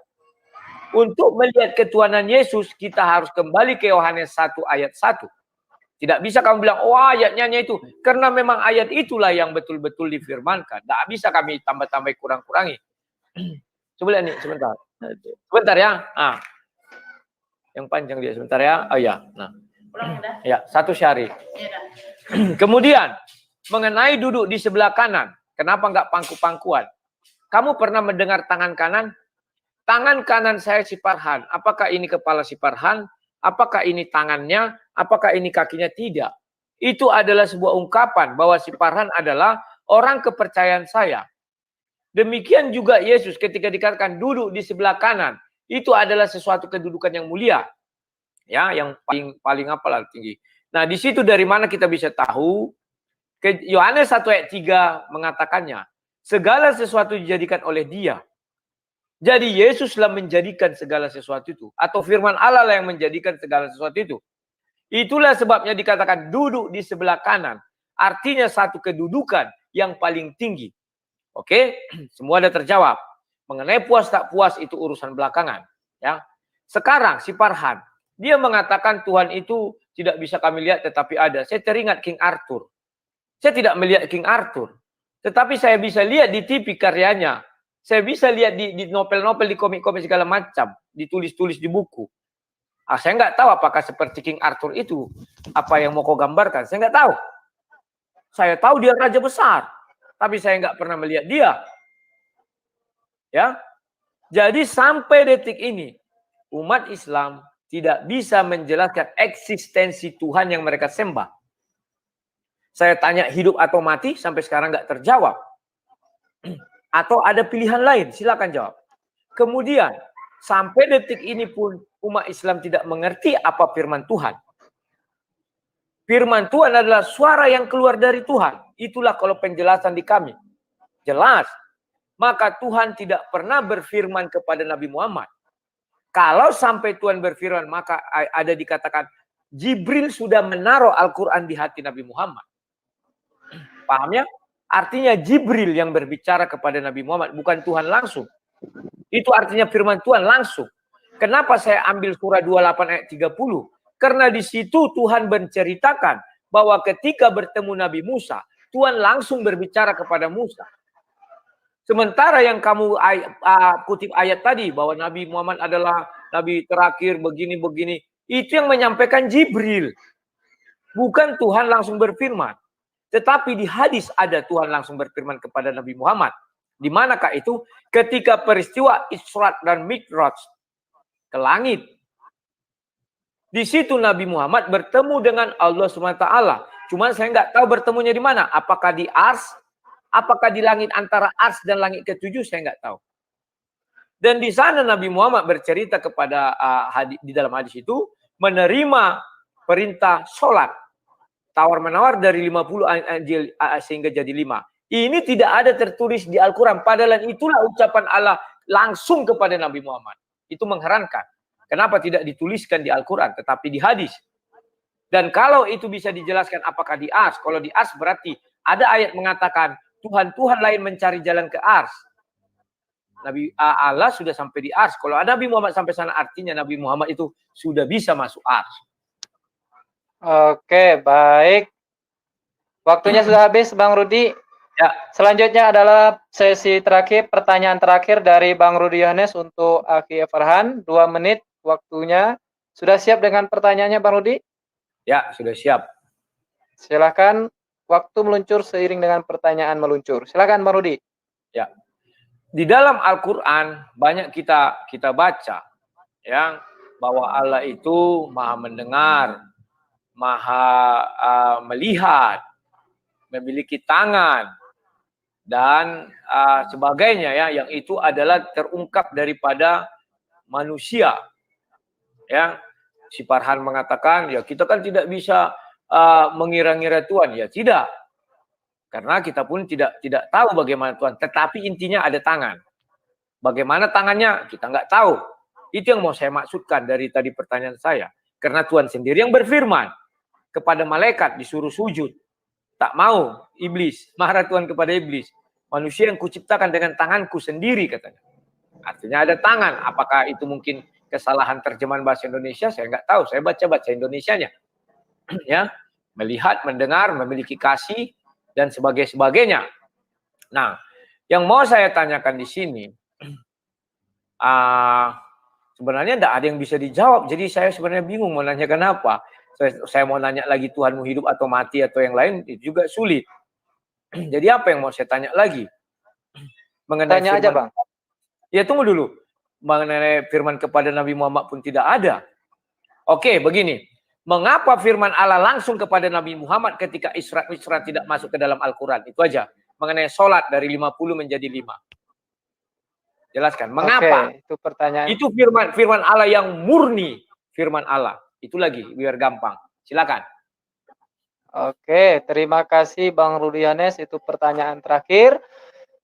Untuk melihat ketuhanan Yesus, kita harus kembali ke Yohanes 1 ayat 1. Tidak bisa kamu bilang, oh ayatnya itu. Karena memang ayat itulah yang betul-betul difirmankan. Tidak bisa kami tambah-tambah kurang-kurangi. Coba lihat nih, sebentar. Sebentar ya. Nah, yang panjang dia sebentar ya. Oh ya. Nah. Ya, satu syari. Kemudian, mengenai duduk di sebelah kanan. Kenapa enggak pangku-pangkuan? Kamu pernah mendengar tangan kanan? Tangan kanan saya si Farhan. Apakah ini kepala si Farhan? Apakah ini tangannya? Apakah ini kakinya? Tidak. Itu adalah sebuah ungkapan bahwa si Farhan adalah orang kepercayaan saya. Demikian juga Yesus ketika dikatakan duduk di sebelah kanan. Itu adalah sesuatu kedudukan yang mulia. Ya, yang paling apalah tinggi. Nah, di situ dari mana kita bisa tahu? Yohanes 1 ayat 3 mengatakannya. Segala sesuatu dijadikan oleh dia. Jadi Yesuslah menjadikan segala sesuatu itu. Atau firman Allah lah yang menjadikan segala sesuatu itu. Itulah sebabnya dikatakan duduk di sebelah kanan. Artinya satu kedudukan yang paling tinggi. Oke, semua ada terjawab. Mengenai puas tak puas itu urusan belakangan. Ya. Sekarang si Farhan. Dia mengatakan Tuhan itu tidak bisa kami lihat tetapi ada. Saya teringat King Arthur. Saya tidak melihat King Arthur. Tetapi saya bisa lihat di TV karyanya. Saya bisa lihat di novel-novel, di komik-komik segala macam. Ditulis-tulis di buku. Saya nggak tahu apakah seperti King Arthur itu. Apa yang mau kau gambarkan. Saya nggak tahu. Saya tahu dia raja besar. Tapi saya nggak pernah melihat dia. Ya. Jadi sampai detik ini. Umat Islam tidak bisa menjelaskan eksistensi Tuhan yang mereka sembah. Saya tanya hidup atau mati, sampai sekarang nggak terjawab. Atau ada pilihan lain, silakan jawab. Kemudian, sampai detik ini pun umat Islam tidak mengerti apa firman Tuhan. Firman Tuhan adalah suara yang keluar dari Tuhan. Itulah kalau penjelasan di kami. Jelas. Maka Tuhan tidak pernah berfirman kepada Nabi Muhammad. Kalau sampai Tuhan berfirman, maka ada dikatakan Jibril sudah menaruh Al-Quran di hati Nabi Muhammad. Paham ya? Artinya Jibril yang berbicara kepada Nabi Muhammad, bukan Tuhan langsung. Itu artinya firman Tuhan langsung. Kenapa saya ambil surah 28 ayat 30? Karena di situ Tuhan menceritakan bahwa ketika bertemu Nabi Musa, Tuhan langsung berbicara kepada Musa. Sementara yang kamu kutip ayat tadi bahwa Nabi Muhammad adalah Nabi terakhir begini-begini, itu yang menyampaikan Jibril. Bukan Tuhan langsung berfirman. Tetapi di hadis ada Tuhan langsung berfirman kepada Nabi Muhammad. Di manakah itu? Ketika peristiwa Isra dan Mi'raj ke langit. Di situ Nabi Muhammad bertemu dengan Allah SWT. Cuman saya nggak tahu bertemunya di mana. Apakah di Ars? Apakah di langit antara Ars dan langit ke-7? Saya nggak tahu. Dan di sana Nabi Muhammad bercerita kepada di dalam hadis itu menerima perintah sholat. Tawar-menawar dari 50 sehingga jadi 5. Ini tidak ada tertulis di Al-Quran. Padahal itulah ucapan Allah langsung kepada Nabi Muhammad. Itu mengherankan. Kenapa tidak dituliskan di Al-Quran tetapi di hadis? Dan kalau itu bisa dijelaskan apakah di Ars? Kalau di Ars berarti ada ayat mengatakan Tuhan lain mencari jalan ke Ars. Nabi Allah sudah sampai di Ars. Kalau ada Nabi Muhammad sampai sana artinya Nabi Muhammad itu sudah bisa masuk Ars. Oke, baik. Waktunya sudah habis, Bang Rudi. Ya. Selanjutnya adalah sesi terakhir, pertanyaan terakhir dari Bang Rudi Yohanes untuk Aki Farhan. 2 menit waktunya. Sudah siap dengan pertanyaannya, Bang Rudi? Ya, sudah siap. Silakan. Waktu meluncur seiring dengan pertanyaan meluncur. Silakan Bang Rudi. Ya. Di dalam Al-Qur'an banyak kita baca ya bahwa Allah itu Maha mendengar, Maha melihat, memiliki tangan dan sebagainya ya, yang itu adalah terungkap daripada manusia. Ya. Si Farhan mengatakan ya kita kan tidak bisa mengira-ngira Tuhan, ya tidak, karena kita pun tidak tahu bagaimana Tuhan. Tetapi intinya ada tangan. Bagaimana tangannya kita nggak tahu. Itu yang mau saya maksudkan dari tadi pertanyaan saya. Karena Tuhan sendiri yang berfirman kepada malaikat disuruh sujud, tak mau. Iblis marah Tuhan kepada iblis. Manusia yang kuciptakan dengan tanganku sendiri katanya. Artinya ada tangan. Apakah itu mungkin kesalahan terjemahan bahasa Indonesia? Saya nggak tahu. Saya baca Indonesianya. Ya. melihat, mendengar, memiliki kasih, dan sebagainya. Nah, yang mau saya tanyakan di sini, sebenarnya tidak ada yang bisa dijawab. Jadi saya sebenarnya bingung mau nanya kenapa. Saya mau nanya lagi Tuhanmu hidup atau mati atau yang lain, itu juga sulit. Jadi apa yang mau saya tanya lagi? Mengenai Tanya aja, firman, Bang. ya tunggu dulu. Mengenai firman kepada Nabi Muhammad pun tidak ada. Oke, begini. Mengapa firman Allah langsung kepada Nabi Muhammad ketika Isra tidak masuk ke dalam Al-Quran? Itu aja. Mengenai sholat dari 50 menjadi 5. Jelaskan. Mengapa? Oke, itu pertanyaan. Itu firman Allah yang murni. Firman Allah. Itu lagi, biar gampang. Silakan. Oke, terima kasih Bang Rudi Hanes. Itu pertanyaan terakhir.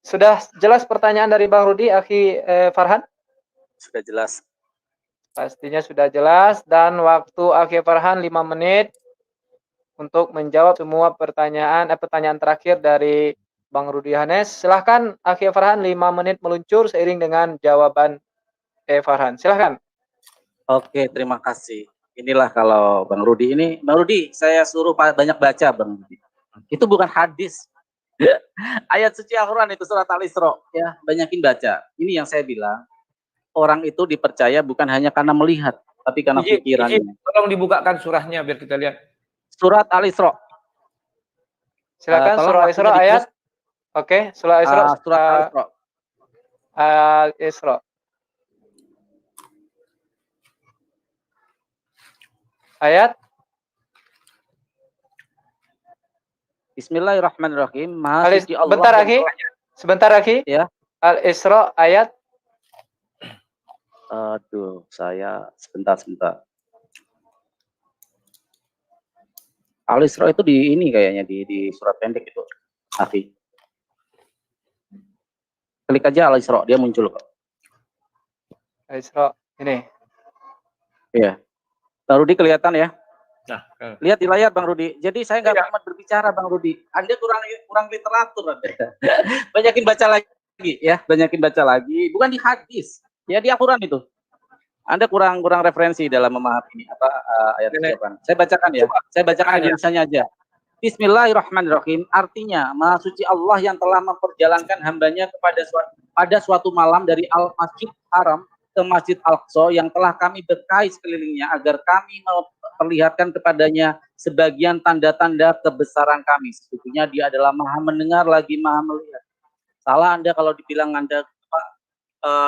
Sudah jelas pertanyaan dari Bang Rudi, Akhi Farhan? Sudah jelas. Pastinya sudah jelas. Dan waktu Akhi Farhan 5 menit untuk menjawab semua pertanyaan terakhir dari Bang Rudi Hanes. Silahkan Akhi Farhan 5 menit meluncur seiring dengan jawaban Farhan. Silahkan. Oke, terima kasih. Inilah kalau Bang Rudi ini, Bang Rudi, saya suruh banyak baca, Bang Rudi. Itu bukan hadis. Ayat suci Al-Quran itu surat Al-Isra, ya, banyakin baca. Ini yang saya bilang, orang itu dipercaya bukan hanya karena melihat, tapi karena pikirannya. Tolong dibukakan surahnya biar kita lihat. Surat Al-Isra. Silakan surah Al-Isra ayat. Oke, surah Al-Isra. Surat Al-Isra. Al-Isra. Ayat. Bismillahirrahmanirrahim. Maha suci Allah. Bentar lagi. Sebentar lagi. Ya. Al-Isra ayat. Aduh, saya sebentar. Al-Isra itu di ini kayaknya di surat pendek itu. Afi. Klik aja Al-Isra, dia muncul kok. Al-Isra ini. Iya. Bang Rudi kelihatan ya? Nah, lihat di layar Bang Rudi. Jadi saya nggak cuma berbicara Bang Rudi. Anda kurang literatur Anda. Banyakin baca lagi ya, banyakin baca lagi. Bukan di hadis, ya di Al-Quran itu. Anda kurang referensi dalam memahami ayat Al-Quran. Saya bacakan ya. Saya bacakan Indonesianya aja. Bismillahirrahmanirrahim. Artinya, Maha Suci Allah yang telah memperjalankan hambanya pada suatu malam dari Al-Masjid Haram ke Masjid Al-Aqsa yang telah kami berkahi sekelilingnya agar kami memperlihatkan kepadanya sebagian tanda-tanda kebesaran kami. Sesungguhnya dia adalah Maha mendengar lagi Maha melihat. Salah Anda kalau dibilang Anda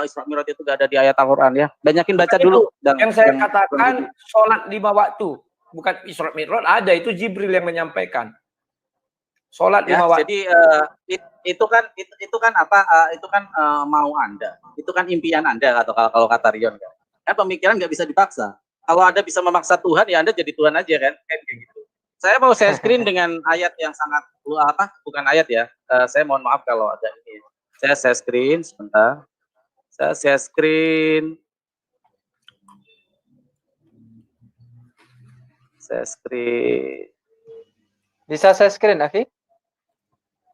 Isra Mi'raj itu gak ada di ayat Al-Quran ya. Banyakin baca dulu. Yang saya katakan sholat 5 waktu. Bukan Isra Mi'raj ada, itu Jibril yang menyampaikan. Sholat 5 waktu. Jadi itu kan mau Anda. Itu kan impian Anda atau kalau kata Rion kan. Pemikiran nggak bisa dipaksa. Kalau Anda bisa memaksa Tuhan ya Anda jadi Tuhan aja kan kayak gitu. Saya mau share screen dengan ayat yang sangat bukan ayat ya. Saya mohon maaf kalau ada ini. Saya share screen sebentar. Saya share screen. Bisa share screen, Akhi?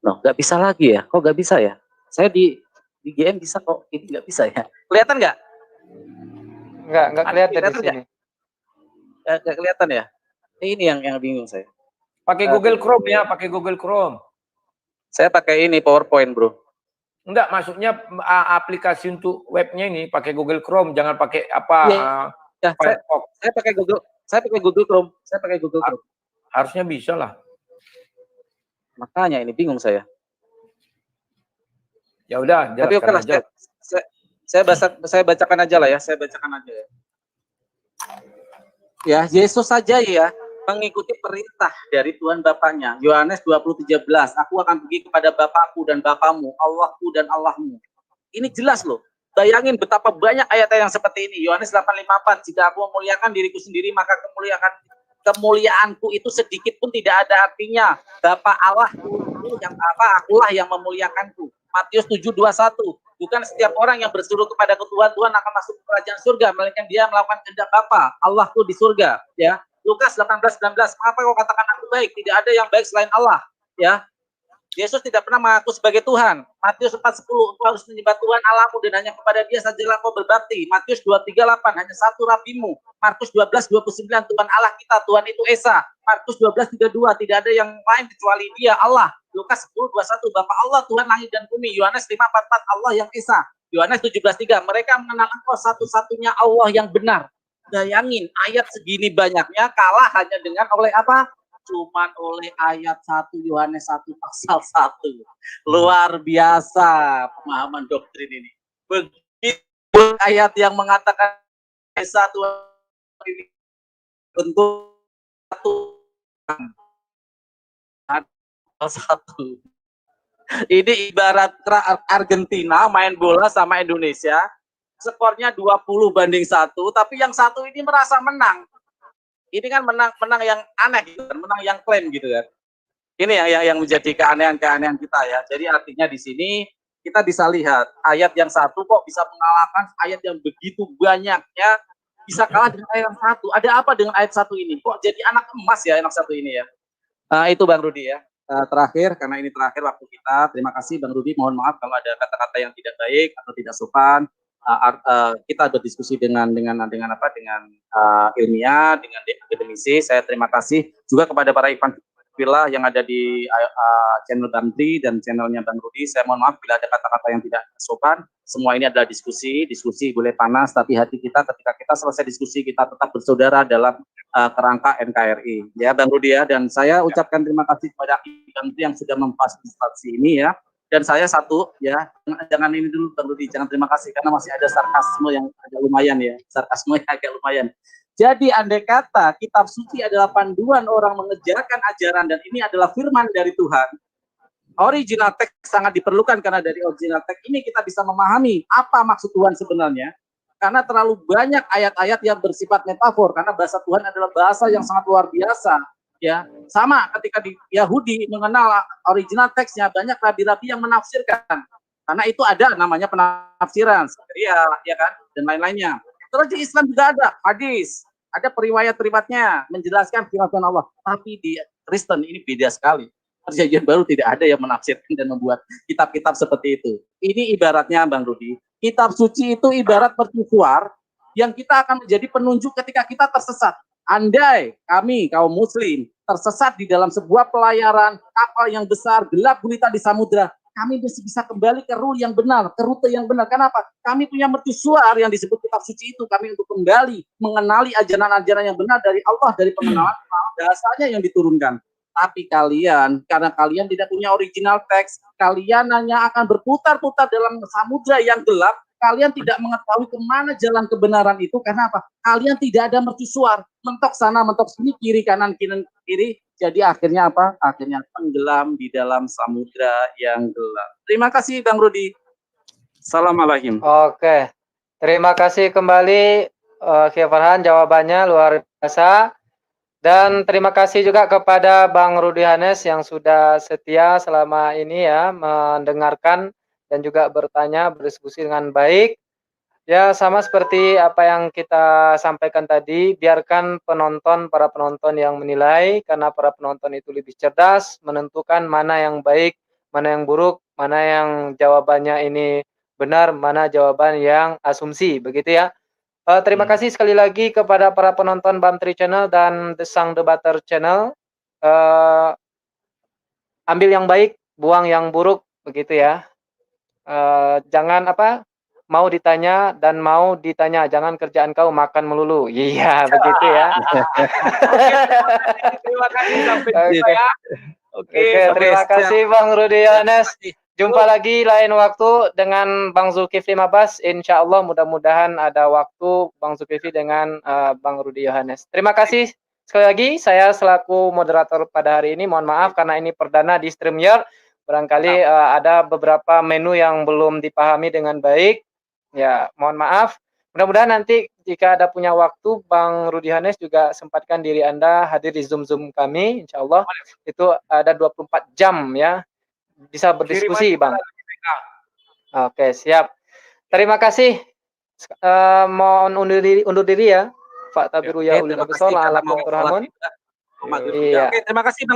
Loh, nggak bisa lagi ya? Kok nggak bisa ya? Saya di GM bisa kok, ini nggak bisa ya? Kelihatan nggak? Nggak kelihatan di sini. Nggak kelihatan ya? Ini yang bingung saya. Pakai Google Chrome ya, pakai Google Chrome. Saya pakai ini PowerPoint, bro. Enggak, maksudnya aplikasi untuk webnya ini pakai Google Chrome, jangan pakai Firefox. Saya pakai Google Chrome. Harusnya bisa lah. Makanya ini bingung saya. Ya udah, tapi oke lah, saya bacakan aja lah ya. Ya, Yesus saja ya mengikuti perintah dari Tuhan Bapaknya. Yohanes 20:13, aku akan pergi kepada Bapakku dan Bapakmu, Allahku dan Allahmu. Ini jelas loh. Bayangin betapa banyak ayat-ayat yang seperti ini. Yohanes 8:54, jika aku memuliakan diriku sendiri, maka kemuliaanku itu sedikit pun tidak ada artinya. Bapa Allah akulah yang memuliakanku. Matius 7:21, bukan setiap orang yang berseru kepada Tuhan akan masuk ke kerajaan surga, melainkan dia melakukan kehendak Bapa Allahku di surga. Ya, Lukas 18:19, mengapa kau katakan aku baik? Tidak ada yang baik selain Allah. Ya, Yesus tidak pernah mengaku sebagai Tuhan. Matius 4:10, engkau harus menyembah Tuhan Allahmu dan hanya kepada Dia sajalah kau berbakti. Matius 2:38, hanya satu Rabimu. Markus 12:29, Tuhan Allah kita, Tuhan itu Esa. Markus 12:32, tidak ada yang lain kecuali Dia, Allah. Lukas 10:21, Bapa Allah, Tuhan langit dan bumi. Yohanes 5:44, Allah yang Esa. Yohanes 17:3, mereka mengenal engkau satu-satunya Allah yang benar. Bayangin, ayat segini banyaknya kalah hanya dengan oleh apa? Cuman oleh ayat 1 Yohanes 1 pasal 1. Luar biasa pemahaman doktrin ini. Begitu ayat yang mengatakan satu ini bentuk satu. Ini ibarat Argentina main bola sama Indonesia, skornya 20-1, tapi yang satu ini merasa menang. Ini kan menang yang aneh gitu kan, menang yang klaim gitu kan. Ini yang menjadi keanehan-keanehan kita ya. Jadi artinya di sini kita bisa lihat ayat yang satu kok bisa mengalahkan ayat yang begitu banyaknya, bisa kalah dengan ayat yang satu. Ada apa dengan ayat satu ini? Kok jadi anak emas ya anak satu ini ya? Itu Bang Rudi ya. Terakhir, karena ini terakhir waktu kita, terima kasih Bang Rudi, mohon maaf kalau ada kata-kata yang tidak baik atau tidak sopan. Kita berdiskusi dengan ilmiah, dengan akademisi. Saya terima kasih juga kepada para Ivan Villa yang ada di channel Bang Tri dan channelnya Bang Rudi. Saya mohon maaf bila ada kata-kata yang tidak sopan. Semua ini adalah diskusi boleh panas, tapi hati kita ketika kita selesai diskusi kita tetap bersaudara dalam kerangka NKRI. Ya Bang Rudi ya, dan saya ucapkan terima kasih kepada Bang Tri yang sudah memfasilitasi ini ya. Dan saya satu ya, jangan ini dulu Bang Rudi, jangan terima kasih karena masih ada sarkasme yang agak lumayan ya, sarkasme yang agak lumayan. Jadi andai kata kitab suci adalah panduan orang mengejarkan ajaran dan ini adalah firman dari Tuhan, original text sangat diperlukan karena dari original text ini kita bisa memahami apa maksud Tuhan sebenarnya. Karena terlalu banyak ayat-ayat yang bersifat metafor, karena bahasa Tuhan adalah bahasa yang sangat luar biasa. Ya, sama ketika di Yahudi mengenal original teksnya, banyak rabi-rabi yang menafsirkan. Karena itu ada namanya penafsiran, ya kan, dan lain-lainnya. Terus di Islam juga ada hadis, ada periwayat-periwayatnya menjelaskan firman Allah. Tapi di Kristen ini beda sekali. Perjanjian Baru tidak ada yang menafsirkan dan membuat kitab-kitab seperti itu. Ini ibaratnya Bang Rudi, kitab suci itu ibarat mercusuar yang kita akan menjadi penunjuk ketika kita tersesat. Andai kami kaum muslim tersesat di dalam sebuah pelayaran kapal yang besar, gelap gulita di samudra, kami masih bisa kembali ke rule yang benar, ke rute yang benar. Kenapa? Kami punya mercusuar yang disebut kitab suci itu, kami untuk kembali mengenali ajaran-ajaran yang benar dari Allah, dari pengenalan dasarnya yang diturunkan. Tapi kalian, karena kalian tidak punya original teks, kalian hanya akan berputar-putar dalam samudra yang gelap. Kalian tidak mengetahui kemana jalan kebenaran itu. Karena apa? Kalian tidak ada mercusuar, mentok sana, mentok sini, kiri kanan, kiri. Jadi akhirnya apa? Akhirnya tenggelam di dalam samudra yang gelap. Terima kasih Bang Rudi. Assalamualaikum. Oke, terima kasih kembali Kiai Farhan, jawabannya luar biasa. Dan terima kasih juga kepada Bang Rudi Hanes yang sudah setia selama ini ya mendengarkan dan juga bertanya, berdiskusi dengan baik. Ya sama seperti apa yang kita sampaikan tadi, biarkan para penonton yang menilai, karena para penonton itu lebih cerdas menentukan mana yang baik, mana yang buruk, mana yang jawabannya ini benar, mana jawaban yang asumsi, begitu ya. Terima kasih sekali lagi kepada para penonton Bamtri Channel dan The Sang Debater Channel. Ambil yang baik, buang yang buruk, begitu ya. Jangan mau ditanya dan mau ditanya, jangan kerjaan kau makan melulu. Iya, begitu ya. Terima kasih sampai jumpa ya. Oke, terima kasih Bang Rudi Hanes. Jumpa lagi lain waktu dengan Bang Zulkifli Mabas. Insya Allah mudah-mudahan ada waktu Bang Zulkifli dengan Bang Rudi Yohanes. Terima kasih sekali lagi. Saya selaku moderator pada hari ini, mohon maaf karena ini perdana di StreamYard. Barangkali ada beberapa menu yang belum dipahami dengan baik. Ya, mohon maaf. Mudah-mudahan nanti jika ada punya waktu, Bang Rudi Hanes juga sempatkan diri Anda hadir di Zoom kami. Insya Allah itu ada 24 jam ya. Bisa berdiskusi, Bang. Oke, siap. Terima kasih. Mohon undur diri ya. Pak Tabiru ya ulil absar. Iya. Oke, terima kasih Bang.